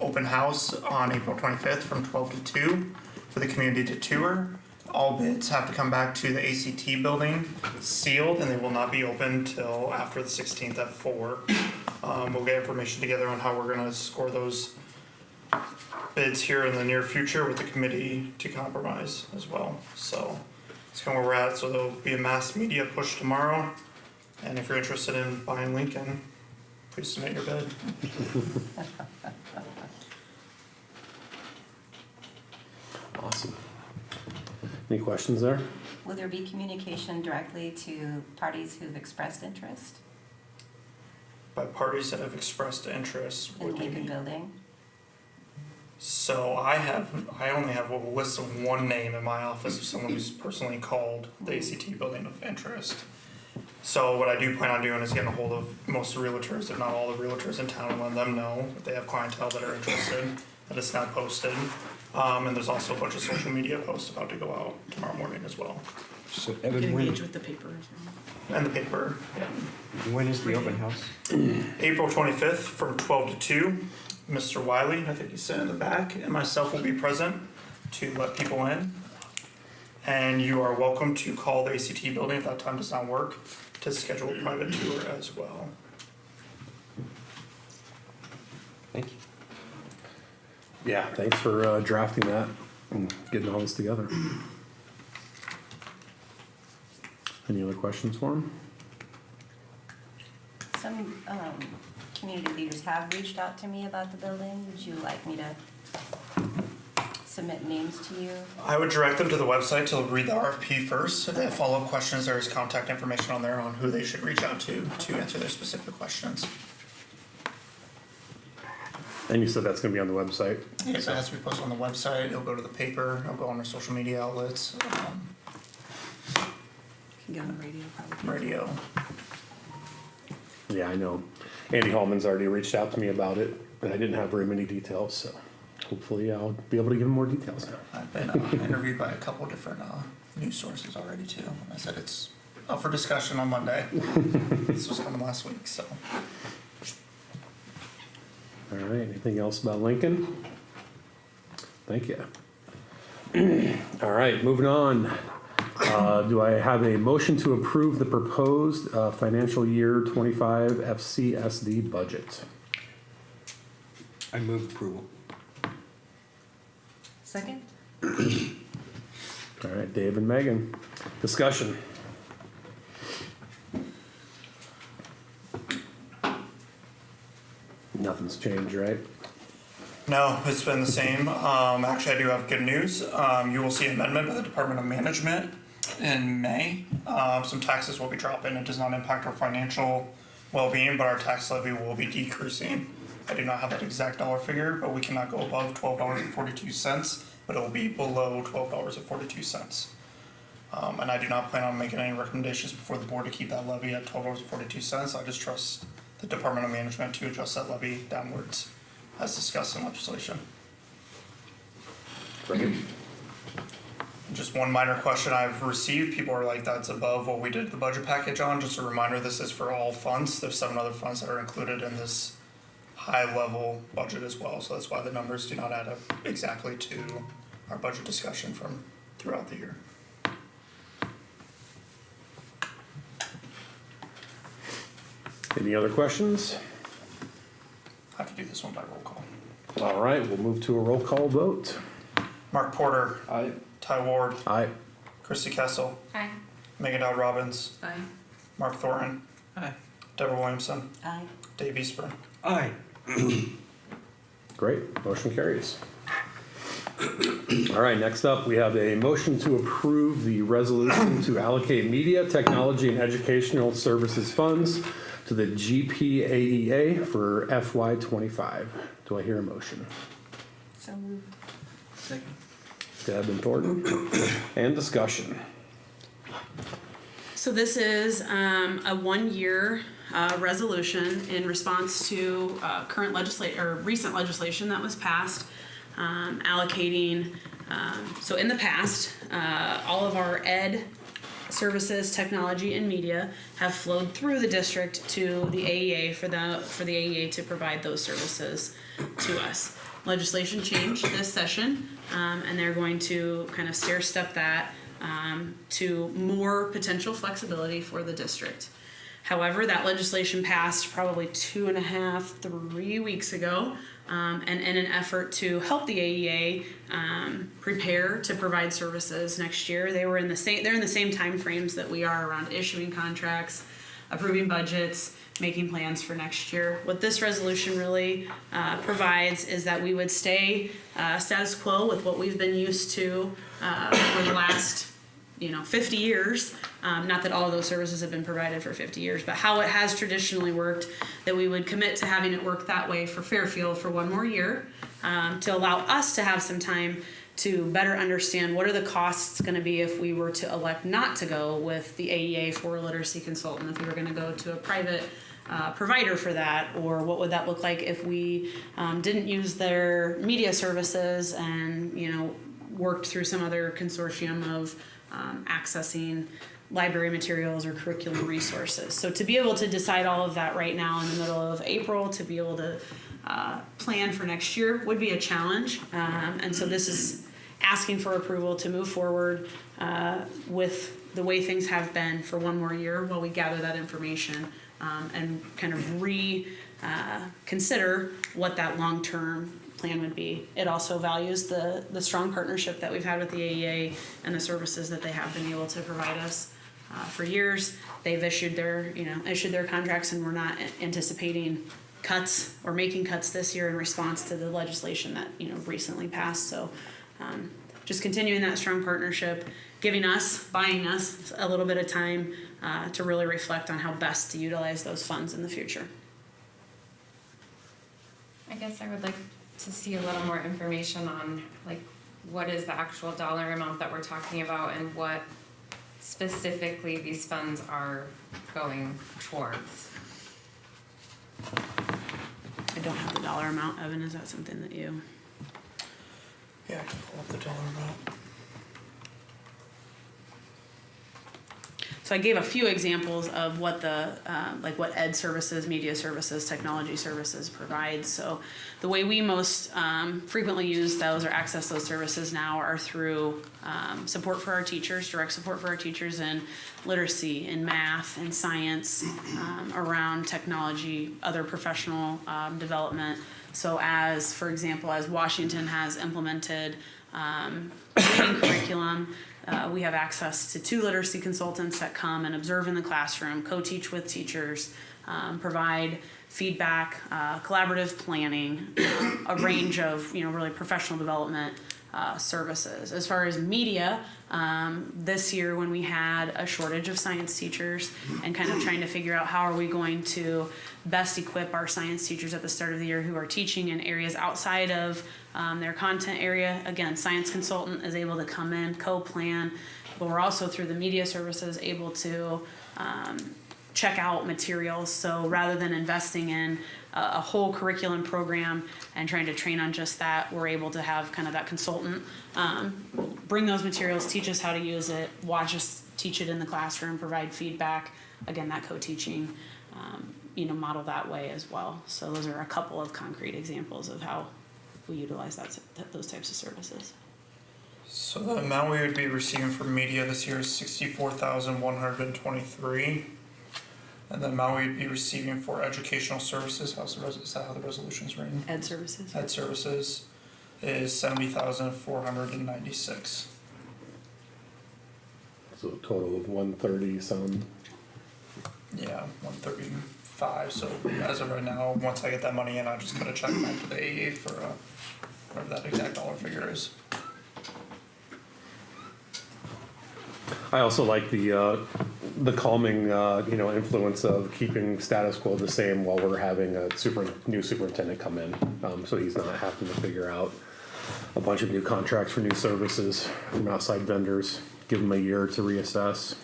open house on April 25th from 12 to 2 for the community to tour. All bids have to come back to the ACT building sealed, and they will not be open till after the 16th at 4. We'll get information together on how we're gonna score those bids here in the near future with the committee to compromise as well. So that's kind of where we're at. So there'll be a mass media push tomorrow. And if you're interested in buying Lincoln, please submit your bid. Awesome. Any questions there? Will there be communication directly to parties who've expressed interest By parties that have expressed interest. in Lincoln Building? So I only have a list of one name in my office of someone who's personally called the ACT building of interest. So what I do plan on doing is getting a hold of most of the realtors, if not all the realtors in town, and letting them know if they have clientele that are interested, that it's now posted. And there's also a bunch of social media posts about to go out tomorrow morning as well. So You can Evan, engage with the paper or something. And the paper, yeah. when is the open house? April 25th from 12 to 2. Mr. Wiley, I think he's sitting in the back, and myself will be present to let people in. And you are welcome to call the ACT building if that time does not work to schedule a private tour as well. Thank you. Yeah, thanks for drafting that and getting all this together. Any other questions for him? Some community leaders have reached out to me about the building. Would you like me to submit names to you? I would direct them to the website to read the RFP first. If they have follow-up questions, there is contact information on there on who they should reach out to answer their specific questions. And you said that's gonna be on the website? Yes, it has to be posted on the website. It'll go to the paper. It'll go on our social media outlets, Can get on the radio probably. radio. Yeah, I know. Andy Hallman's already reached out to me about it, but I didn't have very many details, so hopefully I'll be able to give him more details now. I've been interviewed by a couple different news sources already too. I said it's up for discussion on Monday. This was coming last week, so. All right, anything else about Lincoln? Thank you. All right, moving on. Do I have a motion to approve the proposed financial year 25 FCSD budget? I move approval. Second? All right, Dave and Megan. Discussion. Nothing's changed, right? No, it's been the same. Actually, I do have good news. You will see amendment by the Department of Management in May. Some taxes will be dropping. It does not impact our financial well-being, but our tax levy will be decreasing. I do not have that exact dollar figure, but we cannot go above $12.42, but it will be below $12.42. And I do not plan on making any recommendations before the board to keep that levy at $12.42. I just trust the Department of Management to adjust that levy downwards as discussed in legislation. Great. Just one minor question I've received, people are like, that's above what we did the budget package on. Just a reminder, this is for all funds. There's 7 other funds that are included in this high level budget as well. So that's why the numbers do not add up exactly to our budget discussion from throughout the year. Any other questions? I have to do this one by roll call. All right, we'll move to a roll call vote. Mark Porter, Aye. Ty Ward, Aye. Christy Kessel, Aye. Megan Dodd Robbins, Aye. Mark Thornton, Aye. Deborah Williamson, Aye. Dave Eastburn. Aye. Great, motion carries. All right, next up, we have a motion to approve the resolution to allocate media, technology, and educational services funds to the GPAEA for FY25. Do I hear a motion? So moved. Second. Deb and Thornton. And discussion. So this is a 1-year resolution in response to current recent legislation that was passed, allocating. So in the past, all of our ed services, technology, and media have flowed through the district to the AEA for the AEA to provide those services to us. Legislation changed this session, and they're going to kind of stair-step that to more potential flexibility for the district. However, that legislation passed probably 2.5-3 weeks ago, and in an effort to help the AEA prepare to provide services next year, they're in the same time frames that we are around issuing contracts, approving budgets, making plans for next year. What this resolution really provides is that we would stay status quo with what we've been used to for the last 50 years. Not that all of those services have been provided for 50 years, but how it has traditionally worked, that we would commit to having it work that way for Fairfield for 1 more year, to allow us to have some time to better understand what are the costs going to be if we were to elect not to go with the AEA for a literacy consultant, if we were going to go to a private provider for that, or what would that look like if we didn't use their media services and worked through some other consortium of accessing library materials or curriculum resources. So to be able to decide all of that right now in the middle of April, to be able to plan for next year would be a challenge. And so this is asking for approval to move forward with the way things have been for 1 more year while we gather that information and kind of consider what that long-term plan would be. It also values the strong partnership that we've had with the AEA and the services that they have been able to provide us for years. They've issued their contracts, and we're not anticipating cuts or making cuts this year in response to the legislation that recently passed. So just continuing that strong partnership, buying us a little bit of time to really reflect on how best to utilize those funds in the future. I guess I would like to see a little more information on what is the actual dollar amount that we're talking about and what specifically these funds are going towards. I don't have the dollar amount. Evan, is that something that you? Yeah, I can pull up the dollar amount. So I gave a few examples of what the what ed services, media services, technology services provide. So the way we most frequently use those or access those services now are through support for our teachers, direct support for our teachers in literacy, in math, and science, around technology, other professional development. So as, for example, as Washington has implemented reading curriculum, we have access to 2 literacy consultants that come and observe in the classroom, co-teach with teachers, provide feedback, collaborative planning, a range of really professional development services. As far as media, this year when we had a shortage of science teachers and kind of trying to figure out how are we going to best equip our science teachers at the start of the year who are teaching in areas outside of their content area. Again, science consultant is able to come in, co-plan, but we're also through the media services able to check out materials. So rather than investing in a whole curriculum program and trying to train on just that, we're able to have kind of that consultant bring those materials, teach us how to use it, watch us teach it in the classroom, provide feedback. Again, that co-teaching, model that way as well. So those are a couple of concrete examples of how we utilize those types of services. So the amount we would be receiving for media this year is $64,123. And the amount we'd be receiving for educational services, is that how the resolution's written? Ed services. Ed services is $70,496. So a total of 130 some. Yeah, 135. So as of right now, once I get that money in, I'll just cut a check back to the AEA for whatever that exact dollar figure is. I also like the calming, influence of keeping status quo the same while we're having a new superintendent come in. So he's not having to figure out a bunch of new contracts for new services from outside vendors. Give him a year to reassess.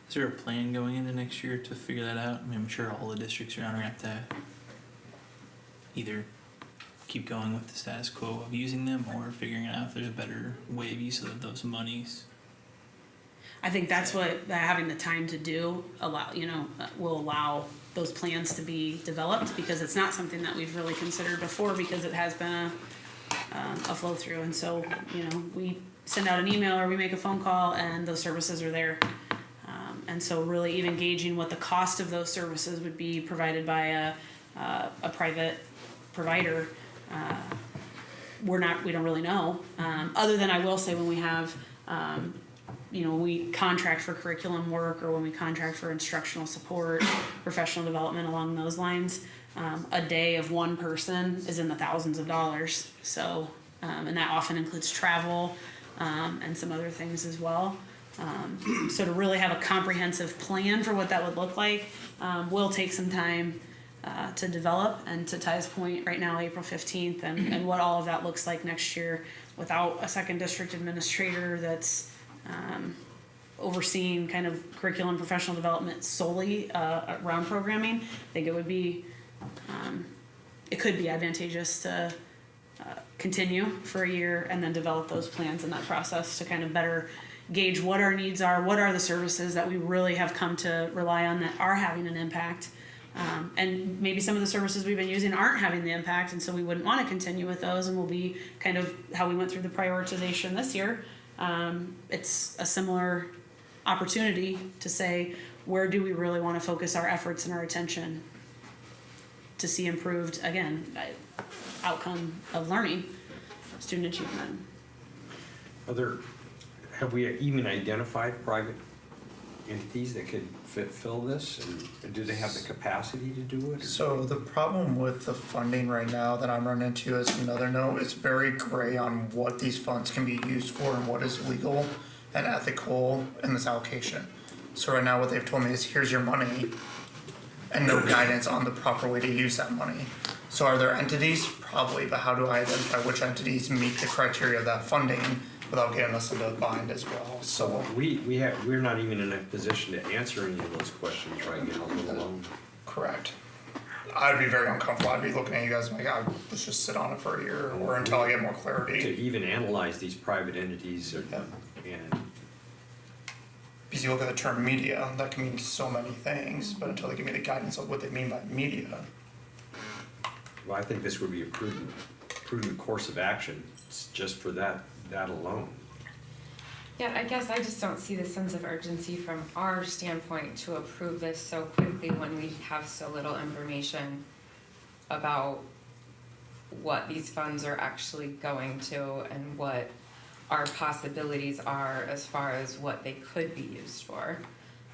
Is there a plan going into next year to figure that out? I mean, I'm sure all the districts around are going to have to either keep going with the status quo of using them or figuring out if there's a better way of use of those monies. I think that's what having the time to do will allow those plans to be developed, because it's not something that we've really considered before because it has been a flow through. And so, we send out an email or we make a phone call and those services are there. And so really even gauging what the cost of those services would be provided by a private provider, we don't really know. Other than I will say when we have, we contract for curriculum work or when we contract for instructional support, professional development along those lines, a day of one person is in the thousands of dollars. So, and that often includes travel and some other things as well. So to really have a comprehensive plan for what that would look like will take some time to develop. And to Ty's point, right now, April 15th, and what all of that looks like next year without a second district administrator that's overseeing kind of curriculum professional development solely around programming. I think it would be, it could be advantageous to continue for a year and then develop those plans in that process to kind of better gauge what our needs are, what are the services that we really have come to rely on that are having an impact. And maybe some of the services we've been using aren't having the impact, and so we wouldn't want to continue with those, and will be kind of how we went through the prioritization this year. It's a similar opportunity to say, where do we really want to focus our efforts and our attention to see improved, again, outcome of learning, student achievement. Have we even identified private entities that could fill this, and do they have the capacity to do it? So the problem with the funding right now that I'm running into, as another note, it's very gray on what these funds can be used for and what is legal and ethical in this allocation. So right now what they've told me is, here's your money, and no guidance on the proper way to use that money. So are there entities? Probably, but how do I identify which entities meet the criteria of that funding without getting us into a bind as well? So we're not even in a position to answer any of those questions right now, let alone. Correct. I'd be very uncomfortable. I'd be looking at you guys like, let's just sit on it for a year or until I get more clarity. To even analyze these private entities and because you look at the term media, that can mean so many things, but until they give me the guidance of what they mean by media. Well, I think this would be a prudent course of action just for that alone. Yeah, I guess I just don't see the sense of urgency from our standpoint to approve this so quickly when we have so little information about what these funds are actually going to and what our possibilities are as far as what they could be used for.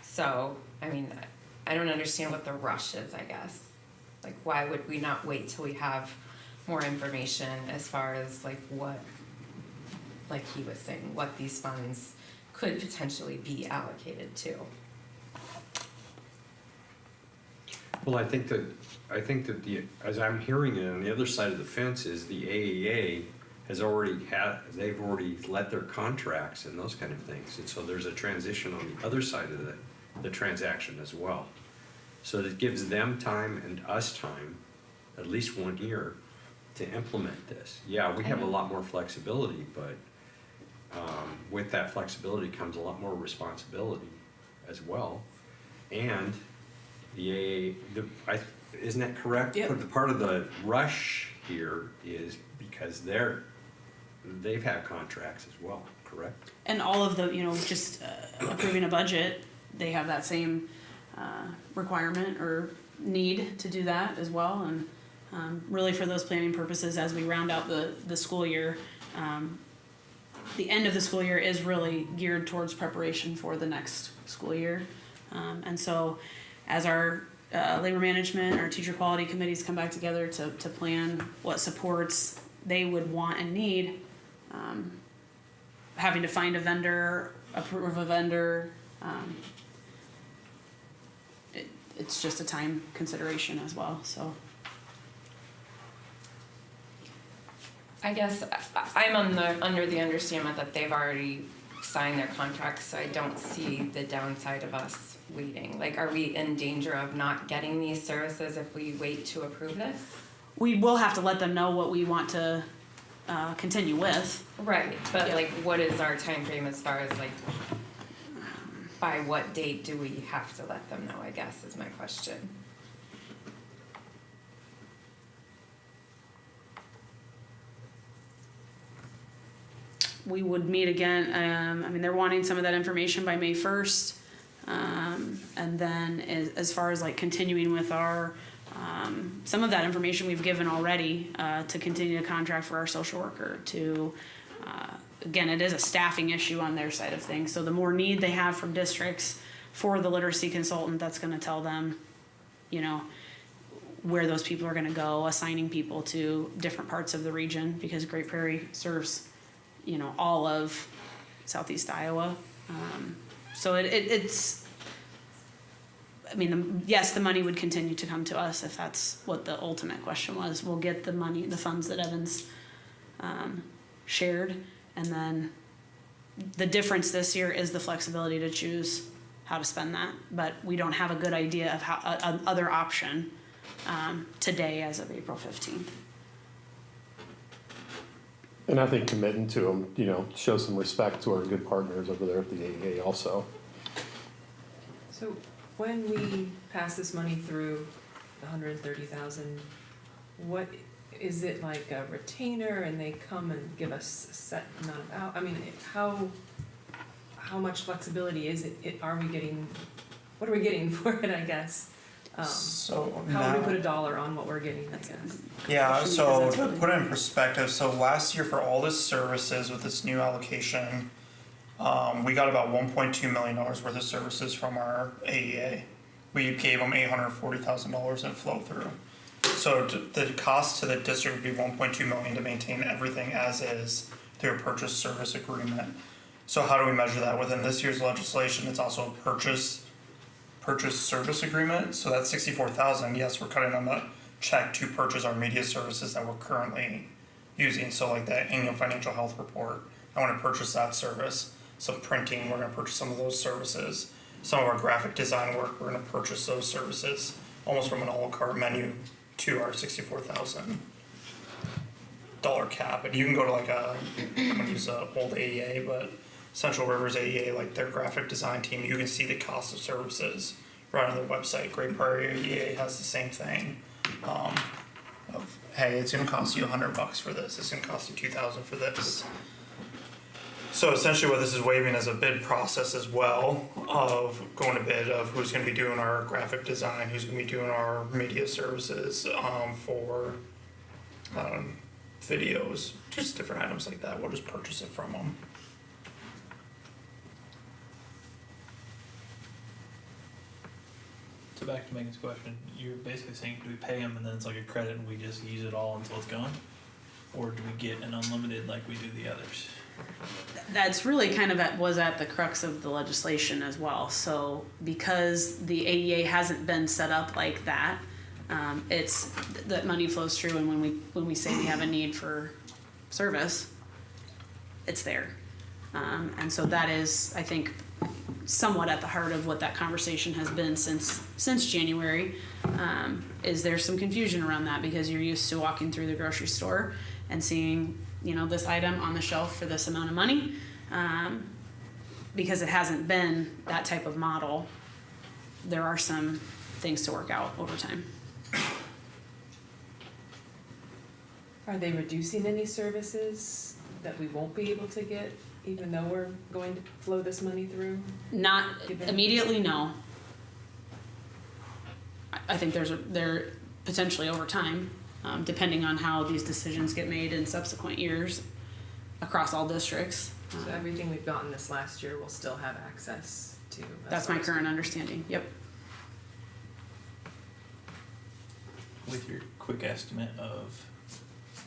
So, I mean, I don't understand what the rush is, I guess. Like, why would we not wait till we have more information as far as like what, like he was saying, what these funds could potentially be allocated to? Well, I think that as I'm hearing it, on the other side of the fence is the AEA they've already let their contracts and those kind of things. And so there's a transition on the other side of the transaction as well. So that gives them time and us time, at least 1 year, to implement this. Yeah, we have a lot more flexibility, but with that flexibility comes a lot more responsibility as well. And the AEA, isn't that correct? Yep. The part of the rush here is because they've had contracts as well, correct? And all of the, just approving a budget, they have that same requirement or need to do that as well. And really for those planning purposes, as we round out the school year, the end of the school year is really geared towards preparation for the next school year. And so as our labor management, our teacher quality committees come back together to plan what supports they would want and need, having to find a vendor, approve a vendor, it's just a time consideration as well, so. I guess I'm under the understanding that they've already signed their contracts, so I don't see the downside of us waiting. Like, are we in danger of not getting these services if we wait to approve this? We will have to let them know what we want to continue with. Right, but Yeah. like, what is our time frame as far as like, by what date do we have to let them know, I guess is my question. We would meet again, they're wanting some of that information by May 1st. And then as far as like continuing with our, some of that information we've given already, to continue to contract for our social worker to, again, it is a staffing issue on their side of things. So the more need they have from districts for the literacy consultant, that's gonna tell them, where those people are gonna go, assigning people to different parts of the region, because Great Prairie serves, all of southeast Iowa. So it's, yes, the money would continue to come to us if that's what the ultimate question was. We'll get the money, the funds that Evans shared, and then the difference this year is the flexibility to choose how to spend that. But we don't have a good idea of how other option today as of April 15th. And I think committing to them, show some respect to our good partners over there at the AEA also. So when we pass this money through, the $130,000, what, is it like a retainer and they come and give us a set amount of how much flexibility is it, what are we getting for it, I guess? So How would we now- put a dollar on what we're getting, I guess? Yeah, so to put it in perspective, so last year for all the services with this new allocation, we got about $1.2 million worth of services from our AEA. We gave them $840,000 in flow through. So the cost to the district would be $1.2 million to maintain everything as is through a purchase service agreement. So how do we measure that? Within this year's legislation, it's also a purchase service agreement. So that's $64,000. Yes, we're cutting them a check to purchase our media services that we're currently using. So like that annual financial health report, I want to purchase that service. Some printing, we're going to purchase some of those services. Some of our graphic design work, we're going to purchase those services almost from an a la carte menu to our $64,000 cap. And you can go to like I'm going to use an old AEA, but Central Rivers AEA, like their graphic design team, you can see the cost of services right on their website. Great Prairie AEA has the same thing. Hey, it's going to cost you $100 for this. It's going to cost you $2,000 for this. So essentially what this is waiving is a bid process as well of going to bid of who's going to be doing our graphic design, who's going to be doing our media services for videos, just different items like that. We'll just purchase it from them. So back to Megan's question, you're basically saying, do we pay them and then it's like a credit and we just use it all until it's gone? Or do we get an unlimited like we do the others? That's really kind of was at the crux of the legislation as well. So because the AEA hasn't been set up like that, it's that money flows through, and when we say we have a need for service, it's there. And so that is, I think, somewhat at the heart of what that conversation has been since January. Is there some confusion around that because you're used to walking through the grocery store and seeing, this item on the shelf for this amount of money, because it hasn't been that type of model. There are some things to work out over time. Are they reducing any services that we won't be able to get, even though we're going to flow this money through? Not Given- immediately, no. I think there potentially over time, depending on how these decisions get made in subsequent years across all districts. So everything we've gotten this last year we'll still have access to. as That's far my as- current understanding. Yep. With your quick estimate of,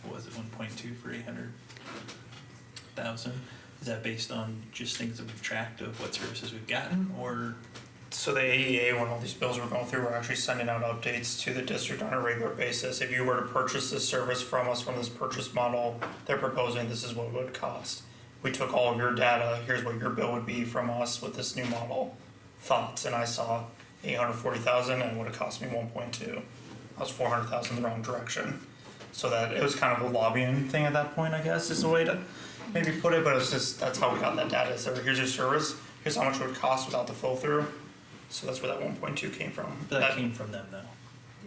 what was it, 1.2 for 800,000? Is that based on just things that we've tracked of what services we've gotten, or? So the AEA, when all these bills were going through, we're actually sending out updates to the district on a regular basis. If you were to purchase this service from us, from this purchase model, they're proposing this is what it would cost. We took all of your data, here's what your bill would be from us with this new model. Thoughts, and I saw 840,000 and it would have cost me 1.2. I was 400,000 the wrong direction. So that it was kind of a lobbying thing at that point, I guess, is the way to maybe put it, but it's just, that's how we got that data. So here's your service, here's how much it would cost without the flow through. So that's where that 1.2 came from. That came from them though,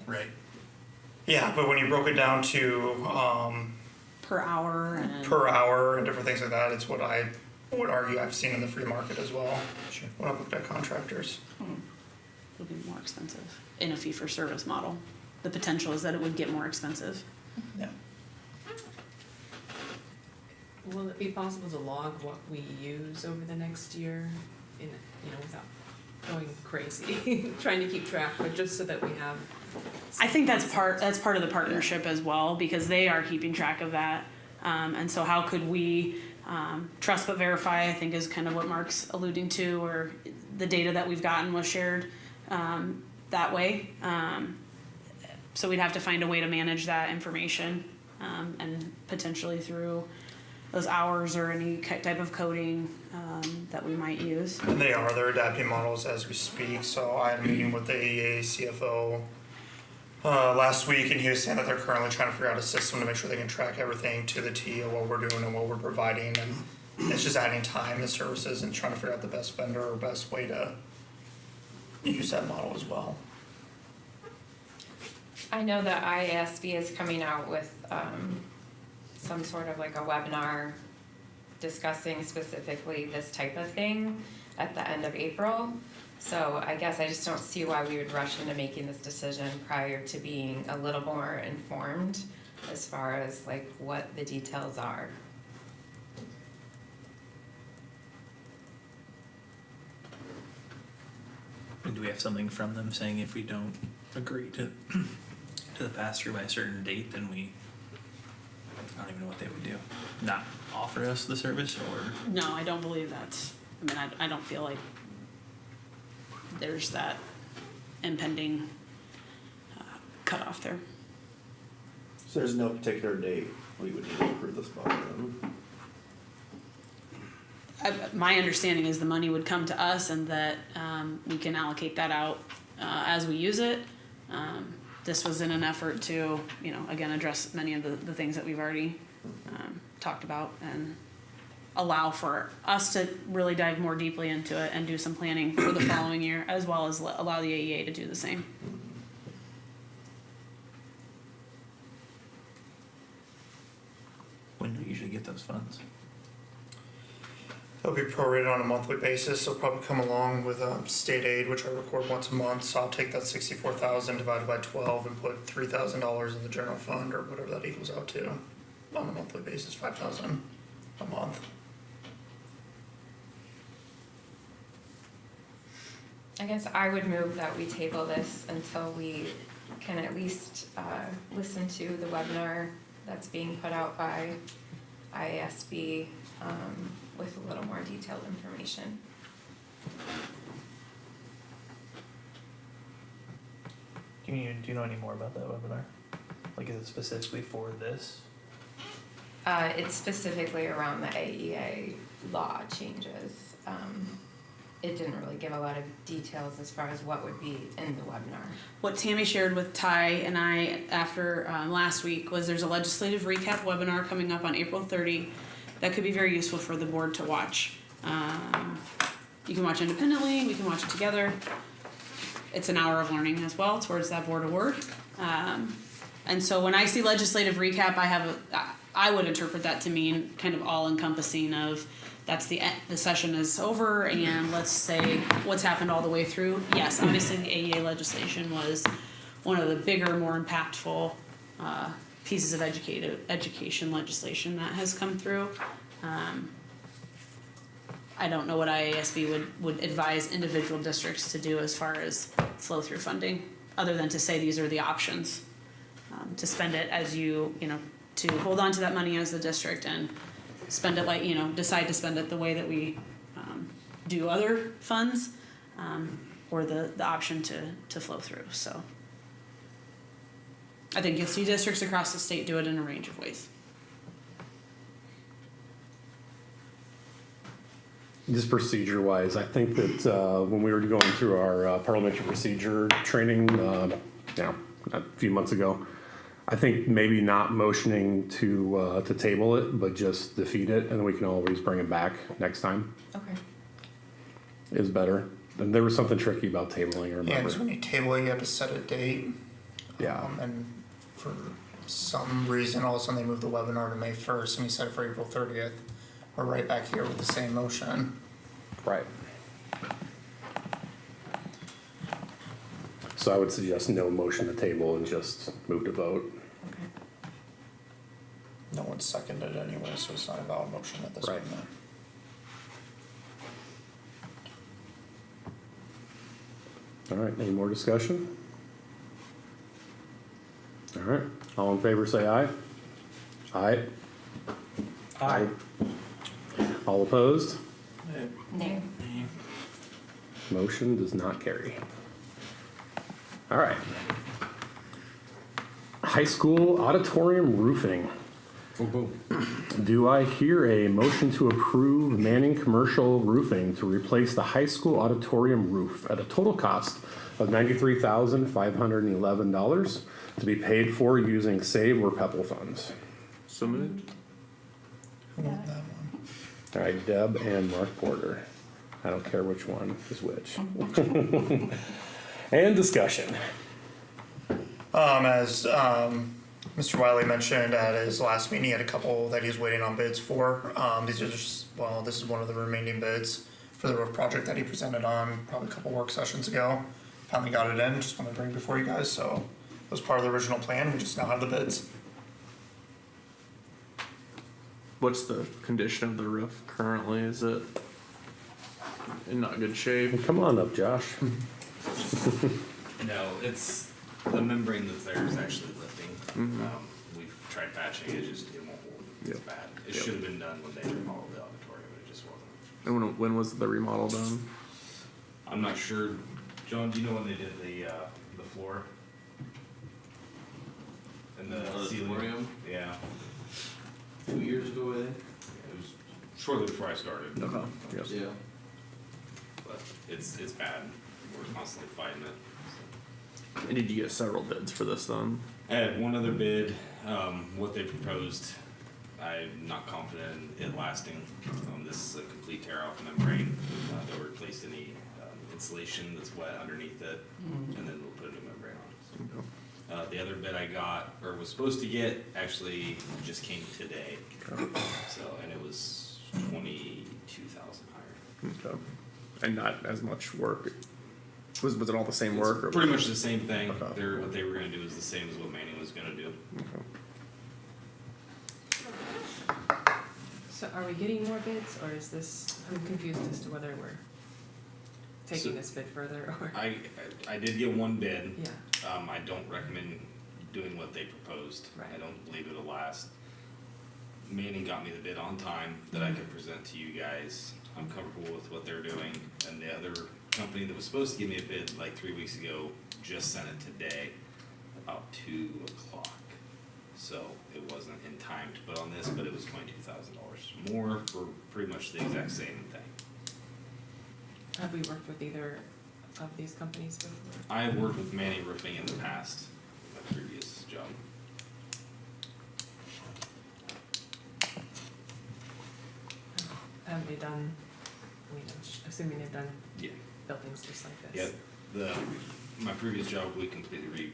right? Yeah, but when you broke it down to Per hour and per hour and different things like that, it's what I would argue I've seen in the free market as well. Sure. When I've looked at contractors. it'll be more expensive in a fee-for-service model. The potential is that it would get more expensive. Yeah. Will it be possible to log what we use over the next year in, without going crazy, trying to keep track, but just so that we have. I think that's part of the partnership as well, because they are keeping track of that. And so how could we trust but verify, I think is kind of what Mark's alluding to, or the data that we've gotten was shared that way. So we'd have to find a way to manage that information, and potentially through those hours or any type of coding that we might use. And they're adapting models as we speak. So I had a meeting with the AEA CFO last week, and he was saying that they're currently trying to figure out a system to make sure they can track everything to the T of what we're doing and what we're providing. And it's just adding time to services and trying to figure out the best vendor or best way to use that model as well. I know that IASB is coming out with some sort of like a webinar discussing specifically this type of thing at the end of April. So I guess I just don't see why we would rush into making this decision prior to being a little more informed as far as like what the details are. And do we have something from them saying if we don't agree to the pass-through by a certain date, then I don't even know what they would do. Not offer us the service, or? No, I don't believe that's, I don't feel like there's that impending cutoff there. So there's no particular date we would need to approve this by then? My understanding is the money would come to us and that we can allocate that out as we use it. This was in an effort to, again, address many of the things that we've already talked about and allow for us to really dive more deeply into it and do some planning for the following year, as well as allow the AEA to do the same. When do we usually get those funds? It'll be prorated on a monthly basis. It'll probably come along with state aid, which I record once a month. So I'll take that 64,000 divided by 12 and put $3,000 in the general fund, or whatever that equals out to, on a monthly basis, 5,000 a month. I guess I would move that we table this until we can at least listen to the webinar that's being put out by IASB with a little more detailed information. Do you know any more about that webinar? Like, is it specifically for this? It's specifically around the AEA law changes. It didn't really give a lot of details as far as what would be in the webinar. What Tammy shared with Ty and I after last week was there's a legislative recap webinar coming up on April 30 that could be very useful for the board to watch. You can watch independently, we can watch it together. It's an hour of learning as well towards that board award. And so when I see legislative recap, I would interpret that to mean kind of all encompassing of that's the session is over and let's say what's happened all the way through. Yes, obviously the AEA legislation was one of the bigger, more impactful pieces of education legislation that has come through. I don't know what IASB would advise individual districts to do as far as flow through funding, other than to say these are the options. To spend it as to hold on to that money as the district and spend it like, decide to spend it the way that we do other funds, or the option to flow through. So I think you'll see districts across the state do it in a range of ways. Just procedure-wise, I think that when we were going through our parliamentary procedure training, a few months ago, I think maybe not motioning to table it, but just defeat it, and then we can always bring it back next time. Okay. Is better. And there was something tricky about tabling. I remember. Yeah, because when you table it, you have to set a date. Yeah. And for some reason, all of a sudden they moved the webinar to May 1st, and you set it for April 30th. We're right back here with the same motion. Right. So I would suggest no motion to table and just move to vote. Okay. No one seconded it anyway, so it's not a valid motion at this Right. point. All right, any more discussion? All right, all in favor say aye. Aye. Aye. All opposed? Nay. Motion does not carry. All right. High school auditorium roofing. Do I hear a motion to approve Manning Commercial Roofing to replace the high school auditorium roof at a total cost of $93,511 to be paid for using SAVE or PEPAL funds? So moved. Who won that one? All right, Deb and Mark Porter. I don't care which one is which. And discussion. As Mr. Wiley mentioned at his last meeting, he had a couple that he was waiting on bids for. These are just, this is one of the remaining bids for the roof project that he presented on probably a couple work sessions ago. Finally got it in, just want to bring it before you guys, so it was part of the original plan, we just now have the bids. What's the condition of the roof currently? Is it in not good shape? Come on up, Josh. No, it's the membrane that's there is actually lifting. Mhm. We've tried patching it, it won't hold. It's Yep. bad. It Yep. should have been done when they remodeled the auditorium, but it just wasn't. And when was the remodel done? I'm not sure. John, do you know when they did the floor? And the ceiling? Auditorium? Yeah. 2 years ago, I think. It was shortly before I started. Okay. Yes. Yeah. But it's bad. We're constantly fighting it. And did you get several bids for this then? I had one other bid. What they proposed, I'm not confident in it lasting. This is a complete tear off membrane. They'll replace any insulation that's wet underneath it, and then we'll put a new membrane on. The other bid I got, or was supposed to get, actually just came today. So, and it was 22,000 higher. Okay. And not as much work. Was it all the same work? Or Pretty much the same thing. Okay. What they were gonna do is the same as what Manning was gonna do. So are we getting more bids, or is this, I'm confused as to whether we're, taking this bid further, or? I did get one bid. Yeah, I don't recommend doing what they proposed. Right. I don't believe it'll last. Manning got me the bid on time that I could present to you guys. I'm comfortable with what they're doing, and the other company that was supposed to give me a bid like 3 weeks ago just sent it today, about 2 o'clock. So it wasn't in time to put on this, but it was $22,000 more for pretty much the exact same thing. have we worked with either of these companies before? I have worked with Manning Roofing in the past, my previous job. Have they done, I mean, assuming they've done Yeah. buildings just like Yeah, this? my previous job, we completely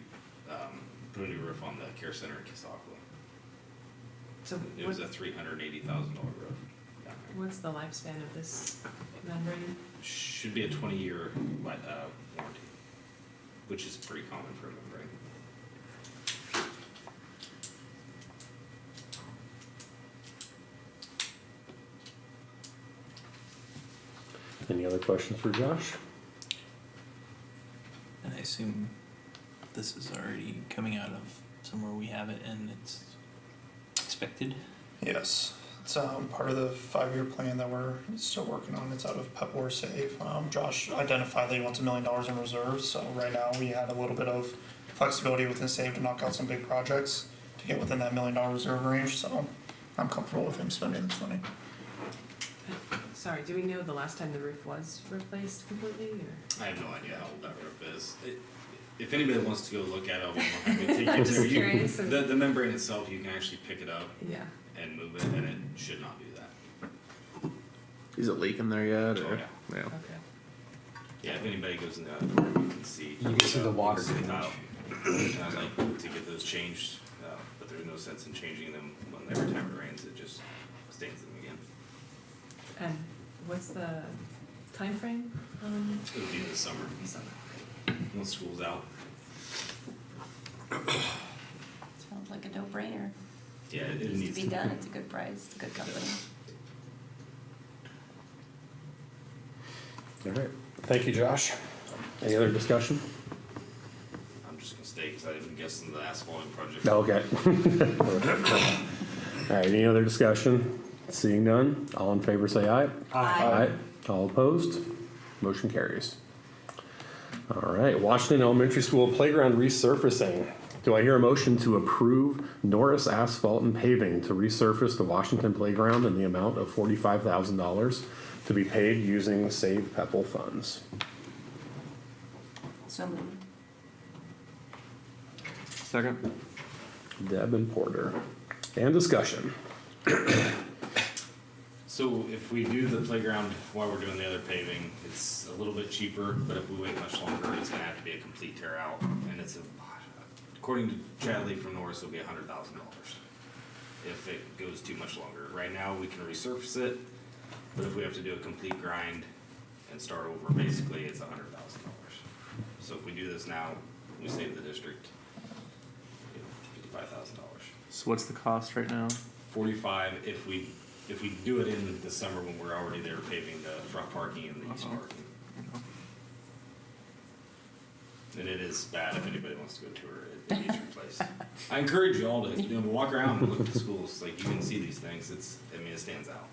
put a new roof on the care center in Kisaqua. So It was a $380,000 roof down there. what's the lifespan of this membrane? Should be a 20-year warranty, which is pretty common for a membrane. Any other questions for Josh? And I assume this is already coming out of somewhere we have it and it's expected. Yes, it's part of the 5-year plan that we're still working on. It's out of Pepper Safe. Josh identified that he wants $1 million in reserves, so right now we had a little bit of flexibility within Save to knock out some big projects to get within that $1 million reserve range, so I'm comfortable with him spending this money. Sorry, do we know the last time the roof was replaced completely, or? I have no idea how old that roof is. If anybody wants to go look at it, I'll be more happy to take you Just there. curious. The membrane itself, you can actually pick it up Yeah. and move it, and it should not do that. Is it leaking there yet? Oh, Or? yeah. Yeah. Okay. Yeah, if anybody goes in the other room, you can see. You can see the water you can see the damage. tile. And I'd like to get those changed, but there's no sense in changing them when every time it rains, it just stains them again. And what's the timeframe on It'll be this summer, the summer? once school's out. Sounds like a no-brainer. Yeah, it Needs needs to be done, it's a good price, it's a good company. All right, thank you, Josh. Any other discussion? I'm just gonna stay, cause I didn't guess in the asphalting project. Okay. All right, any other discussion? Seeing none, all in favor say aye. Aye. All opposed? Motion carries. All right, Washington Elementary School playground resurfacing. Do I hear a motion to approve Norris Asphalt and Paving to resurface the Washington playground in the amount of $45,000 to be paid using Save Pepple funds? So moved. Second. Deb and Porter. And discussion. So if we do the playground while we're doing the other paving, it's a little bit cheaper, but if we wait much longer, it's gonna have to be a complete tear out, and according to Chad Lee from Norris, it'll be $100,000 if it goes too much longer. Right now, we can resurface it, but if we have to do a complete grind and start over, basically, it's $100,000. So if we do this now, we save the district, $55,000. So what's the cost right now? 45 if we do it in the summer when we're already there paving the front parking and the east parking. And it is bad if anybody wants to go tour it, it needs replaced. I encourage you all to walk around and look at the schools, like you can see these things, it stands out.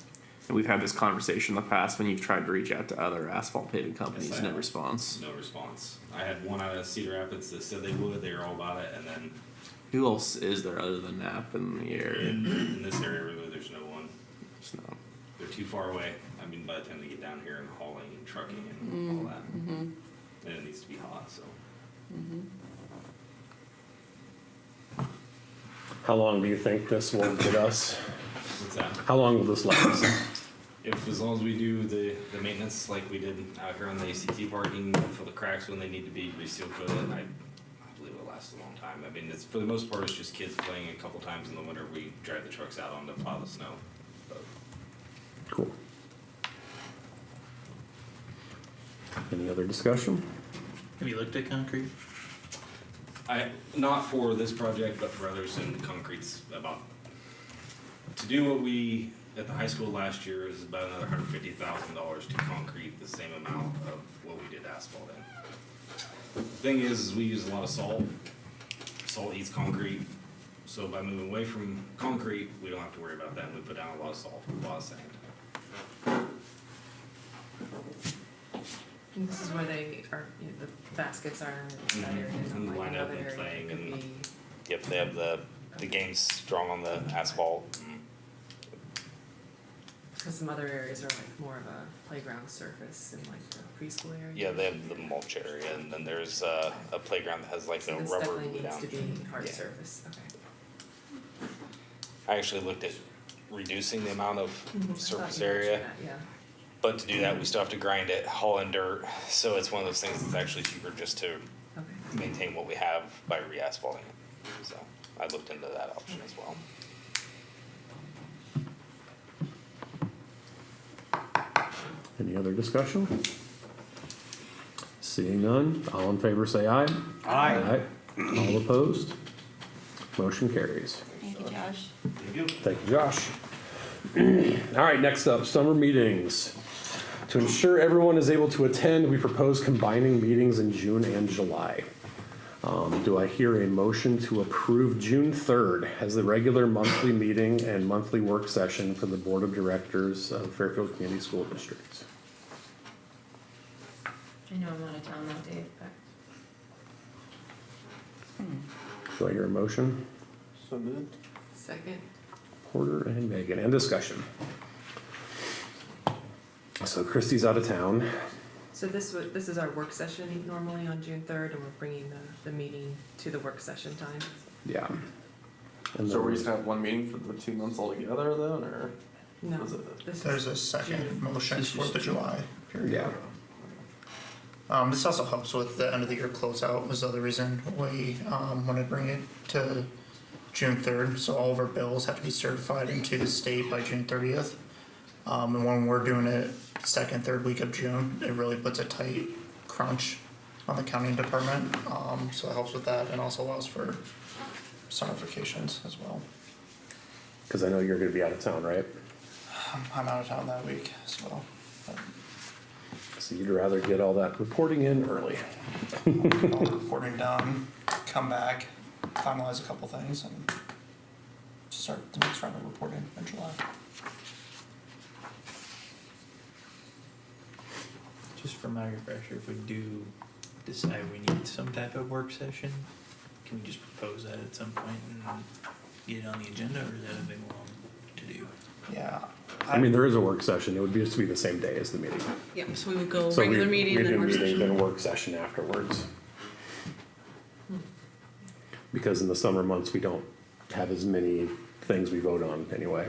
And we've had this conversation in the past when you've tried to reach out to other asphalt paving companies, Yes, I no have. response. No response. I had one out of Cedar Rapids that said they would, they were all about it, and then Who else is there other than Knapp in the area? in this area, really, there's no one. It's not. They're too far away. I mean, by the time they get down here and hauling and trucking and all that, and it needs to be hot, so. How long do you think this will get us? What's that? How long will this last? If, as long as we do the maintenance like we did out here on the ACT parking, for the cracks when they need to be resealed coated, I believe it'll last a long time. I mean, it's, for the most part, it's just kids playing. A couple times in the winter, we drive the trucks out on to plow the snow. But Cool. Any other discussion? Have you looked at concrete? not for this project, but for others, and concrete's about, to do what we at the high school last year is about another $150,000 to concrete the same amount of what we did asphalt in. The thing is we use a lot of salt. Salt eats concrete. So by moving away from concrete, we don't have to worry about that. We put down a lot of salt, a lot of sand. And this is where they are, you know, the baskets are in that area, not And like line up another and area playing that could and- be. Yep, they have the games strong on the asphalt. Cause some other areas are like more of a playground surface in like the preschool area. Yeah, they have the mulch area, and then there's a playground that has like So a this rubber definitely needs down. to be hard Yeah. surface, okay. I actually looked at reducing the amount of surface Thought you area, mentioned that, yeah. but to do that, we still have to grind it, haul in dirt. So it's one of those things that's actually cheaper just to Okay. maintain what we have by re-asphalting it. So I looked into that option as well. Any other discussion? Seeing none, all in favor say aye. Aye. All opposed? Motion carries. Thank you, Josh. Thank you, Josh. All right, next up, summer meetings. To ensure everyone is able to attend, we propose combining meetings in June and July. Do I hear a motion to approve June 3rd as the regular monthly meeting and monthly work session for the Board of Directors of Fairfield Community School District? I know I'm out of town that day, but Do I hear a motion? So moved. Second, Porter and Megan, and discussion. So Christie's out of town. so this is our work session normally on June 3rd, and we're bringing the meeting to the work session time. Yeah. And So then- we're just gonna have one meeting for the 2 months altogether then, or? No, Was it- this is There's a second June. motion for the July period. Yeah. This also helps with the end of the year closeout, was the other reason we, wanted to bring it to June 3rd, so all of our bills have to be certified into the state by June 30th. And when we're doing it second, third week of June, it really puts a tight crunch on the county department, so it helps with that and also allows for summer vacations as well. Cause I know you're gonna be out of town, right? I'm out of town that week as well, but So you'd rather get all that reporting in early. all the reporting done, come back, finalize a couple things and start the next round of reporting in July. Just for my refresher, if we do decide we need some type of work session, can we just propose that at some point and get it on the agenda, or is that a big long to do? Yeah. I mean, there is a work session. It would be just be the same day as the meeting. Yep, so we would go So regular we meeting, do then work meeting, session. then work session afterwards. Because in the summer months, we don't have as many things we vote on anyway.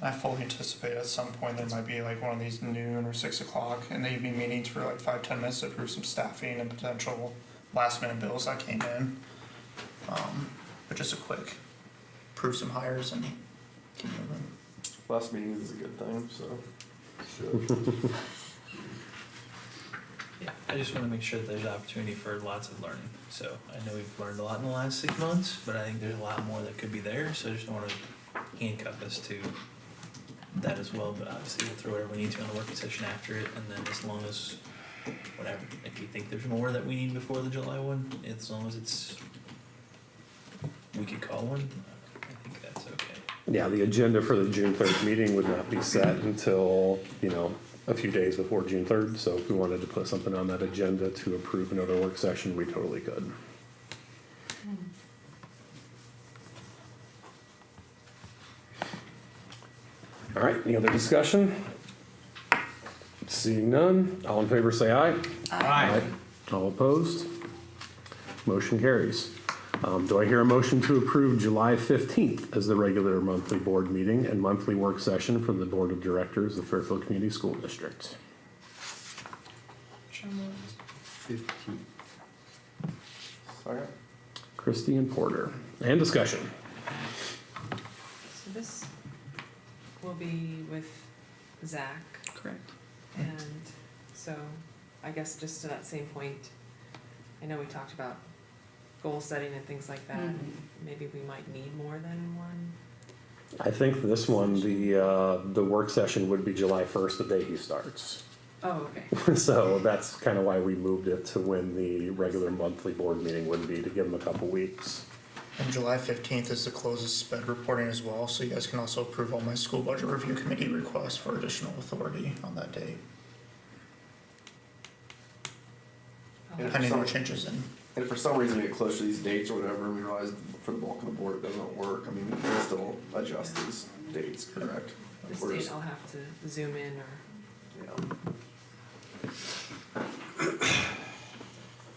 I fully anticipate at some point there might be like one of these noon or 6 o'clock and they'd be meetings for like 5-10 minutes to approve some staffing and potential last minute bills that came in. But just a quick, approve some hires and keep moving. Last meeting is a good thing, so. Yeah, I just wanna make sure that there's opportunity for lots of learning, so I know we've learned a lot in the last 6 months, but I think there's a lot more that could be there, so I just don't wanna handcuff us to that as well, but obviously we'll throw whatever we need to on the working session after it, and then as long as, whatever, if you think there's more that we need before the July one, as long as it's, we could call one, I think that's okay. Yeah, the agenda for the June 3rd meeting would not be set until, a few days before June 3rd. So if we wanted to put something on that agenda to approve another work session, we totally could. All right, any other discussion? Seeing none, all in favor say aye. Aye. All opposed? Motion carries. Do I hear a motion to approve July 15th as the regular monthly board meeting and monthly work session for the Board of Directors of Fairfield Community School District? 15. Sorry. Christie and Porter. And discussion. So this will be with Zach, Correct. and so I guess just to that same point, I know we talked about goal setting and things like that, and maybe we might need more than one I think this one, the work session would be July 1st, the day he starts. Oh, okay. So that's kind of why we moved it to when the regular monthly board meeting would be, to give him a couple weeks. And July 15th is the close of sped reporting as well, so you guys can also approve all my school budget review committee requests for additional authority on that date. And Pending no changes in. And if for some reason we get close to these dates or whatever, and we realize for the bulk of the board it doesn't work, I mean, we can still adjust these dates, correct? This We're date just- I'll have to zoom in or. yeah.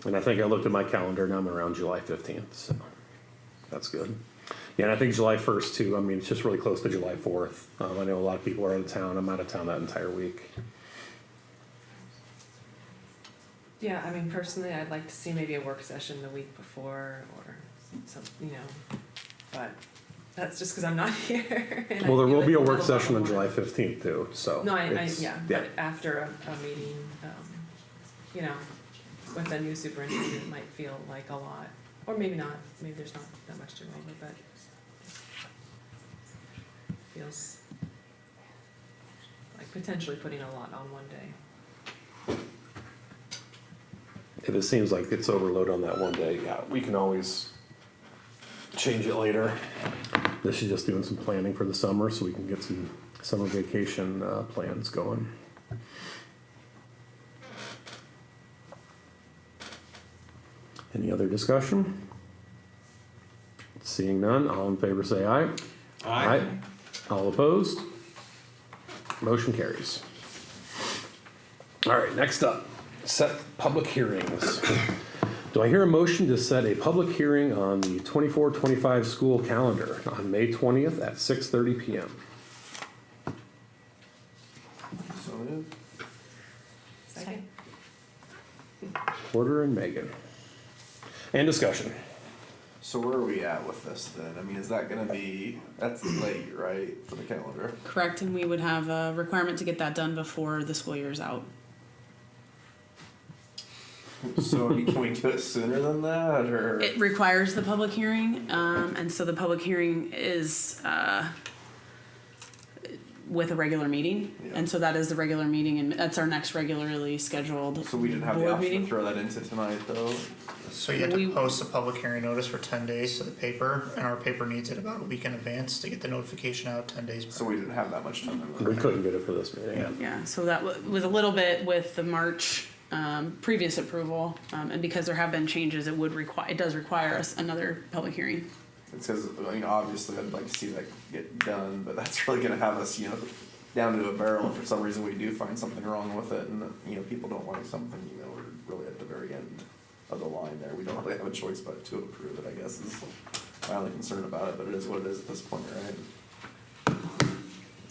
And I think I looked at my calendar and I'm around July 15th, so that's good. Yeah, and I think July 1st too, I mean, it's just really close to July 4th. I know a lot of people are out of town, I'm out of town that entire week. Yeah, I mean, personally, I'd like to see maybe a work session the week before or some, but that's just because I'm not here. and I Well, there feel will be a like work lot session on more. July 15th too, so. No, it's- yeah, but after a meeting, with a new superintendent, it might feel like a lot, or maybe not, maybe there's not that much to go over, but feels like potentially putting a lot on one day. If it seems like it's overload on that one day, yeah, we can always change it later. This is just doing some planning for the summer so we can get some summer vacation plans going. Any other discussion? Seeing none, all in favor say aye. Aye. All opposed? Motion carries. All right, next up, set public hearings. Do I hear a motion to set a public hearing on the 24-25 school calendar on May 20th at 6:30 PM? So moved. Second? Porter and Megan. And discussion. So where are we at with this then? I mean, is that gonna be, that's late, right, for the calendar? Correct, and we would have a requirement to get that done before the school year's out. So I mean, can we do it sooner than that, or? It requires the public hearing, and so the public hearing is, with a regular meeting. Yeah. And so that is the regular meeting, and that's our next regularly scheduled So we didn't have the board option meeting. to throw that into tonight, though? So you have to We- post a public hearing notice for 10 days to the paper, and our paper needs it about a week in advance to get the notification out 10 days. So we didn't have that much time. We couldn't get it for this meeting. Yeah, so that was a little bit with the March previous approval, and because there have been changes, it does require us another public hearing. It's because, I mean, obviously I'd like to see that get done, but that's really gonna have us, down to a barrel if for some reason we do find something wrong with it and, people don't like something, we're really at the very end of the line there. We don't really have a choice but to approve it, I guess, is my only concern about it, but it is what it is at this point, right?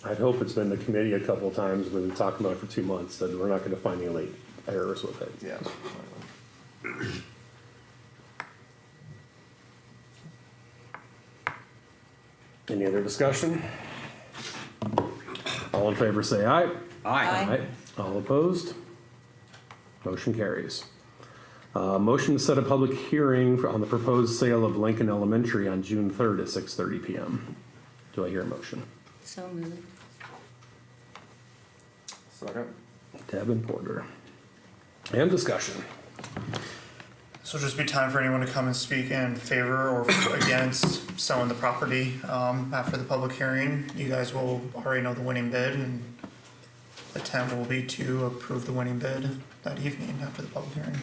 I'd hope it's been the committee a couple of times, we've been talking about it for 2 months, that we're not gonna find any late errors with it. Yeah. Any other discussion? All in favor say aye. Aye. All opposed? Motion carries. Motion to set a public hearing on the proposed sale of Lincoln Elementary on June 3rd at 6:30 PM. Do I hear a motion? So moved. Second. Deb and Porter. And discussion. So just be time for anyone to come and speak in favor or against selling the property, after the public hearing. You guys will already know the winning bid, and the intent will be to approve the winning bid that evening after the public hearing.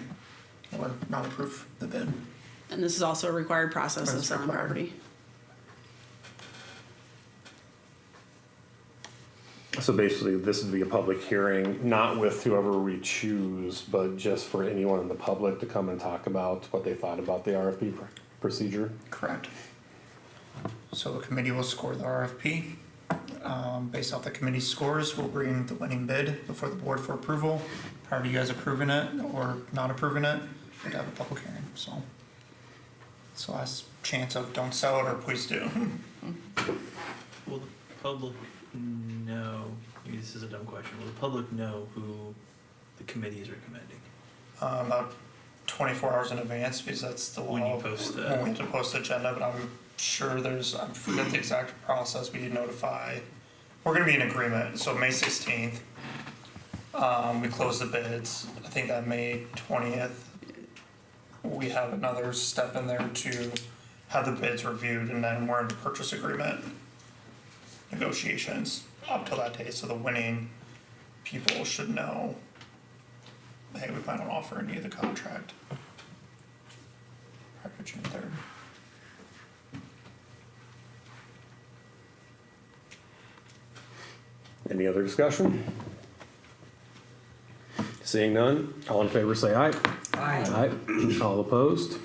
Or not approve the bid. And this is also a required process of That's selling required. property. So basically, this would be a public hearing, not with whoever we choose, but just for anyone in the public to come and talk about what they thought about the RFP procedure. Correct. So the committee will score the RFP. Based off the committee's scores, we'll bring the winning bid before the board for approval. Prior to you guys approving it or not approving it, we'd have a public hearing, so. It's the last chance of don't sell it or please do. Will the public know, maybe this is a dumb question, will the public know who the committee is recommending? About 24 hours in advance, because that's the law. When you post the- When we have to post the agenda, but I'm sure there's, I forget the exact process, we notify, we're gonna be in agreement, so May 16th. We close the bids, I think that May 20th, we have another step in there to have the bids reviewed, and then we're into purchase agreement negotiations up till that day, so the winning people should know, hey, we plan on offering you the contract. Prior to June 3rd. Any other discussion? Seeing none, all in favor say aye. Aye. Aye. All opposed?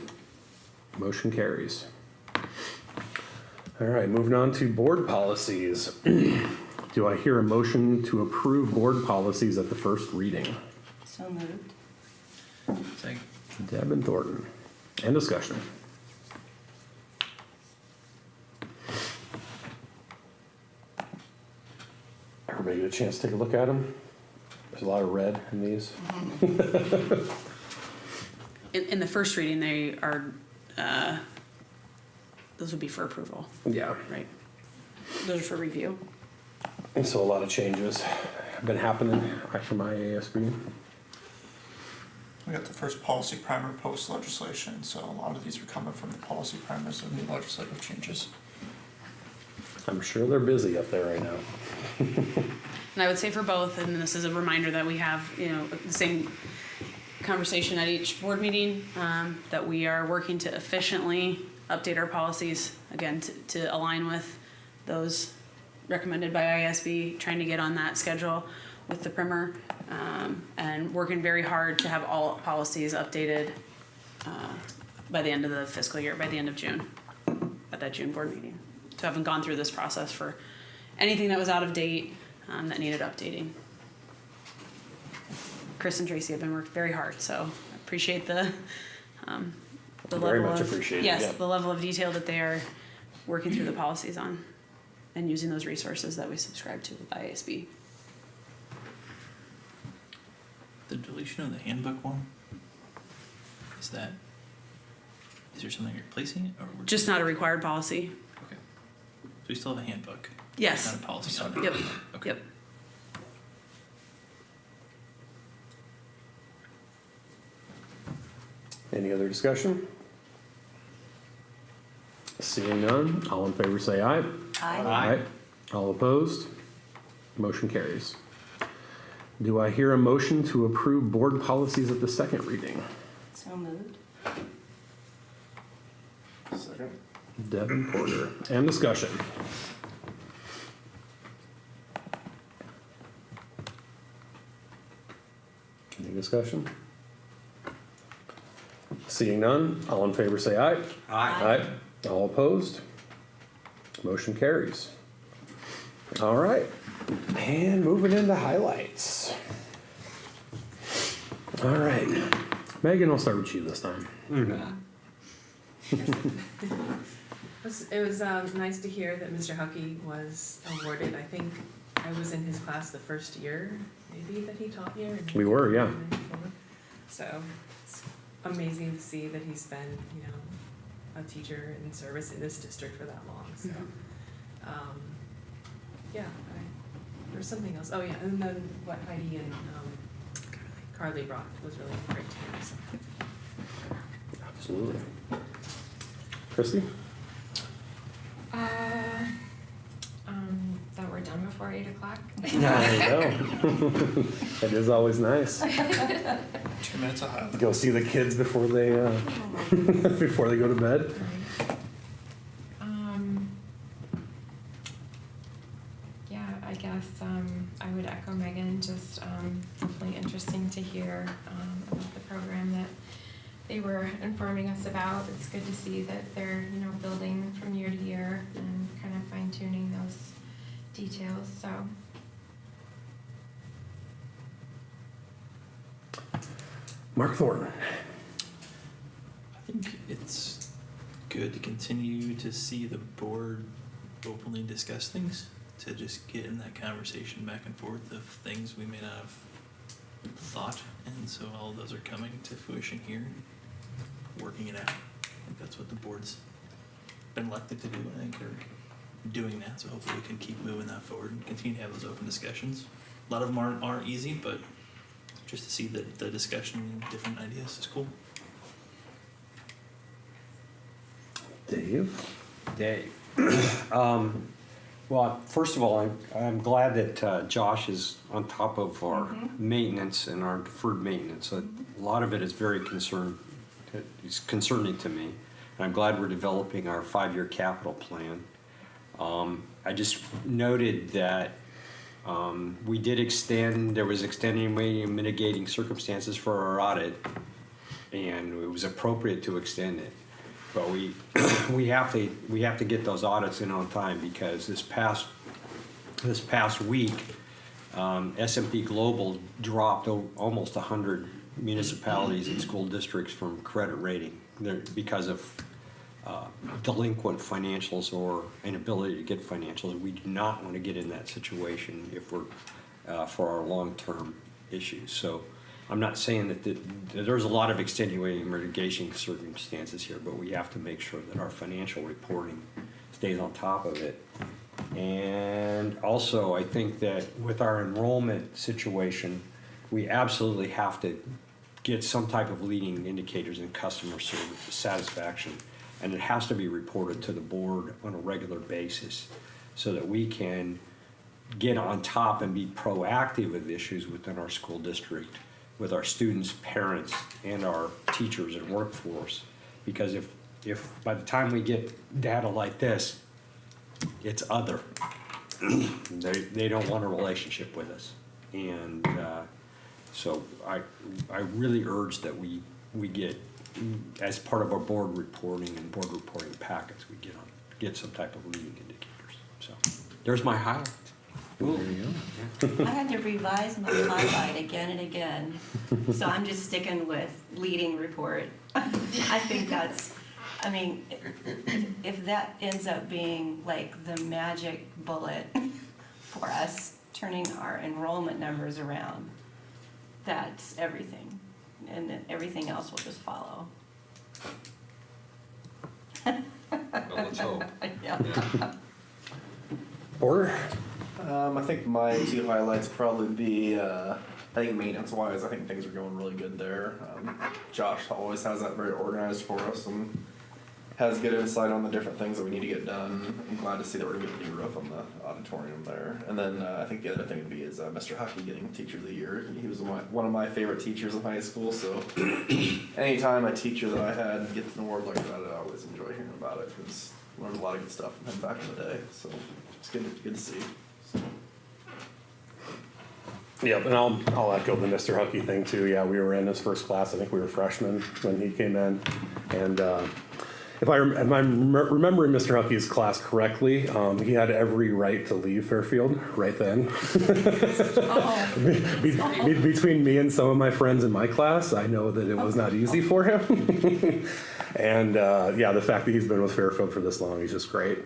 Motion carries. All right, moving on to board policies. Do I hear a motion to approve board policies at the first reading? So moved. Second. Deb and Thornton. And discussion. Everybody get a chance to take a look at them? There's a lot of red in these. In the first reading, they are, those would be for approval, Yeah, right? Those are for review. and so a lot of changes have been happening after my ASB. We got the first policy primer post legislation, so a lot of these are coming from the policy primers of new legislative changes. I'm sure they're busy up there right now. And I would say for both, and this is a reminder that we have, the same conversation at each board meeting, that we are working to efficiently update our policies, again, to align with those recommended by ISB, trying to get on that schedule with the primer, and working very hard to have all policies updated by the end of the fiscal year, by the end of June, at that June board meeting. So having gone through this process for anything that was out of date, that needed updating. Chris and Tracy have been working very hard, so I appreciate the Very level much of, appreciated, yes, yeah. the level of detail that they are working through the policies on, and using those resources that we subscribe to with IASB. The deletion of the handbook one, is there something replacing it, or we're Just not a required policy. okay? So we still have a handbook. Yes. Not a policy. Not a Yep. okay. Yep. Any other discussion? Seeing none, all in favor say aye. Aye. All opposed? Motion carries. Do I hear a motion to approve board policies at the second reading? So moved. Second. Deb and Porter. And discussion. Any discussion? Seeing none, all in favor say aye. Aye. All opposed? Motion carries. All right, and moving into highlights. All right, Megan, I'll start with you this time. It was nice to hear that Mr. Huckey was awarded. I think I was in his class the first year, maybe, that he taught here. And We were, yeah. So it's amazing to see that he's been, a teacher in service in this district for that long. So, there's something else. Oh yeah, and then what Heidi and Carly brought was really great to hear. So. Absolutely. Christy? That we're done before 8 o'clock. I know. It is always nice. 2 minutes of highlight. Go see the kids before they before they go to bed. Yeah, I guess I would echo Megan. Just definitely interesting to hear about the program that they were informing us about. It's good to see that they're building from year to year and kind of fine tuning those details. So. Mark Thornton. I think it's good to continue to see the board openly discuss things, to just get in that conversation back and forth of things we may not have thought, and so all of those are coming to fruition here, working it out. I think that's what the board's been elected to do. I think we're doing that, so hopefully we can keep moving that forward and continue to have those open discussions. A lot of them aren't easy, but just to see the discussion and different ideas is cool. Dave? Well, first of all, I'm glad that Josh is on top of our maintenance and our deferred maintenance. A lot of it is it's concerning to me. And I'm glad we're developing our 5-year capital plan. I just noted that we did there was extending mitigating circumstances for our audit, and it was appropriate to extend it. But we have to get those audits in on time, because this past week, S&P Global dropped almost 100 municipalities and school districts from credit rating because of delinquent financials or inability to get financials. We do not want to get in that situation if we're for our long-term issues. So I'm not saying that there's a lot of extenuating mitigation circumstances here, but we have to make sure that our financial reporting stays on top of it. And also, I think that with our enrollment situation, we absolutely have to get some type of leading indicators in customer service satisfaction, and it has to be reported to the board on a regular basis so that we can get on top and be proactive with issues within our school district, with our students, parents, and our teachers and workforce. Because if by the time we get data like this, it's other. They don't want a relationship with us. And so I really urge that we get, as part of our board reporting and board reporting packets, we get some type of leading indicators. So there's my highlight. There you go. I had to revise my highlight again and again, so I'm just sticking with leading report. I think that's, I mean, if that ends up being like the magic bullet for us turning our enrollment numbers around, that's everything, and then everything else will just follow. Well, let's hope. Yeah. Order? I think my 2 highlights probably be, I think maintenance-wise, I think things are going really good there. Josh always has that very organized for us and has good insight on the different things that we need to get done. I'm glad to see that we're gonna get a new roof on the auditorium there. And then I think the other thing would be is Mr. Huckey getting Teacher of the Year. He was one of my favorite teachers in high school, so anytime a teacher that I had gets an award like that, I always enjoy hearing about it, because I learned a lot of good stuff from him back in the day. So it's good to see. Yep, and I'll echo the Mr. Huckey thing too. Yeah, we were in his first class. I think we were freshmen when he came in, and if I'm remembering Mr. Huckey's class correctly, he had every right to leave Fairfield right then. Between me and some of my friends in my class, I know that it was not easy for him. And yeah, the fact that he's been with Fairfield for this long, he's just great.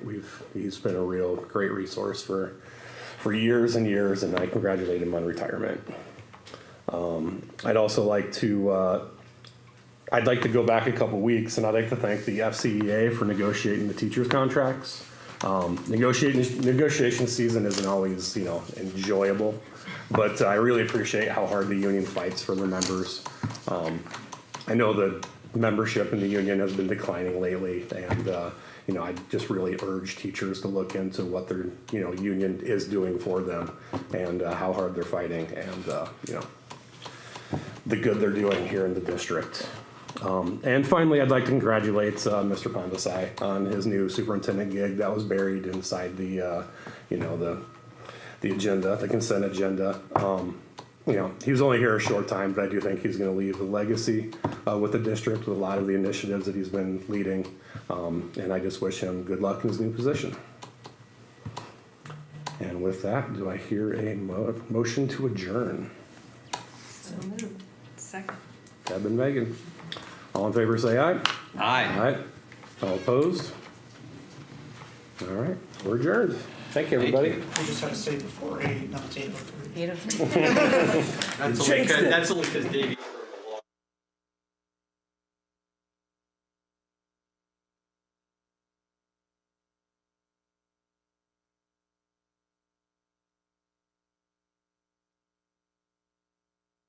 He's been a real great resource for years and years, and I congratulate him on retirement. I'd also like to go back a couple weeks, and I'd like to thank the FCEA for negotiating the teachers' contracts. Negotiation season isn't always, enjoyable, but I really appreciate how hard the union fights for their members. I know the membership in the union has been declining lately, and I just really urge teachers to look into what their union is doing for them, and how hard they're fighting, and the good they're doing here in the district. And finally, I'd like to congratulate Mr. Pondasai on his new superintendent gig that was buried inside the agenda, the consent agenda. He was only here a short time, but I do think he's going to leave a legacy with the district with a lot of the initiatives that he's been leading. And I just wish him good luck in his new position. And with that, do I hear a motion to adjourn? So moved. Second. Deb and Megan. All in favor say aye. Aye. Aye. All opposed? All right, we're adjourned. Thank you, everybody. We just have to say before 8, not 8:03. 8:03. That's only because Davey.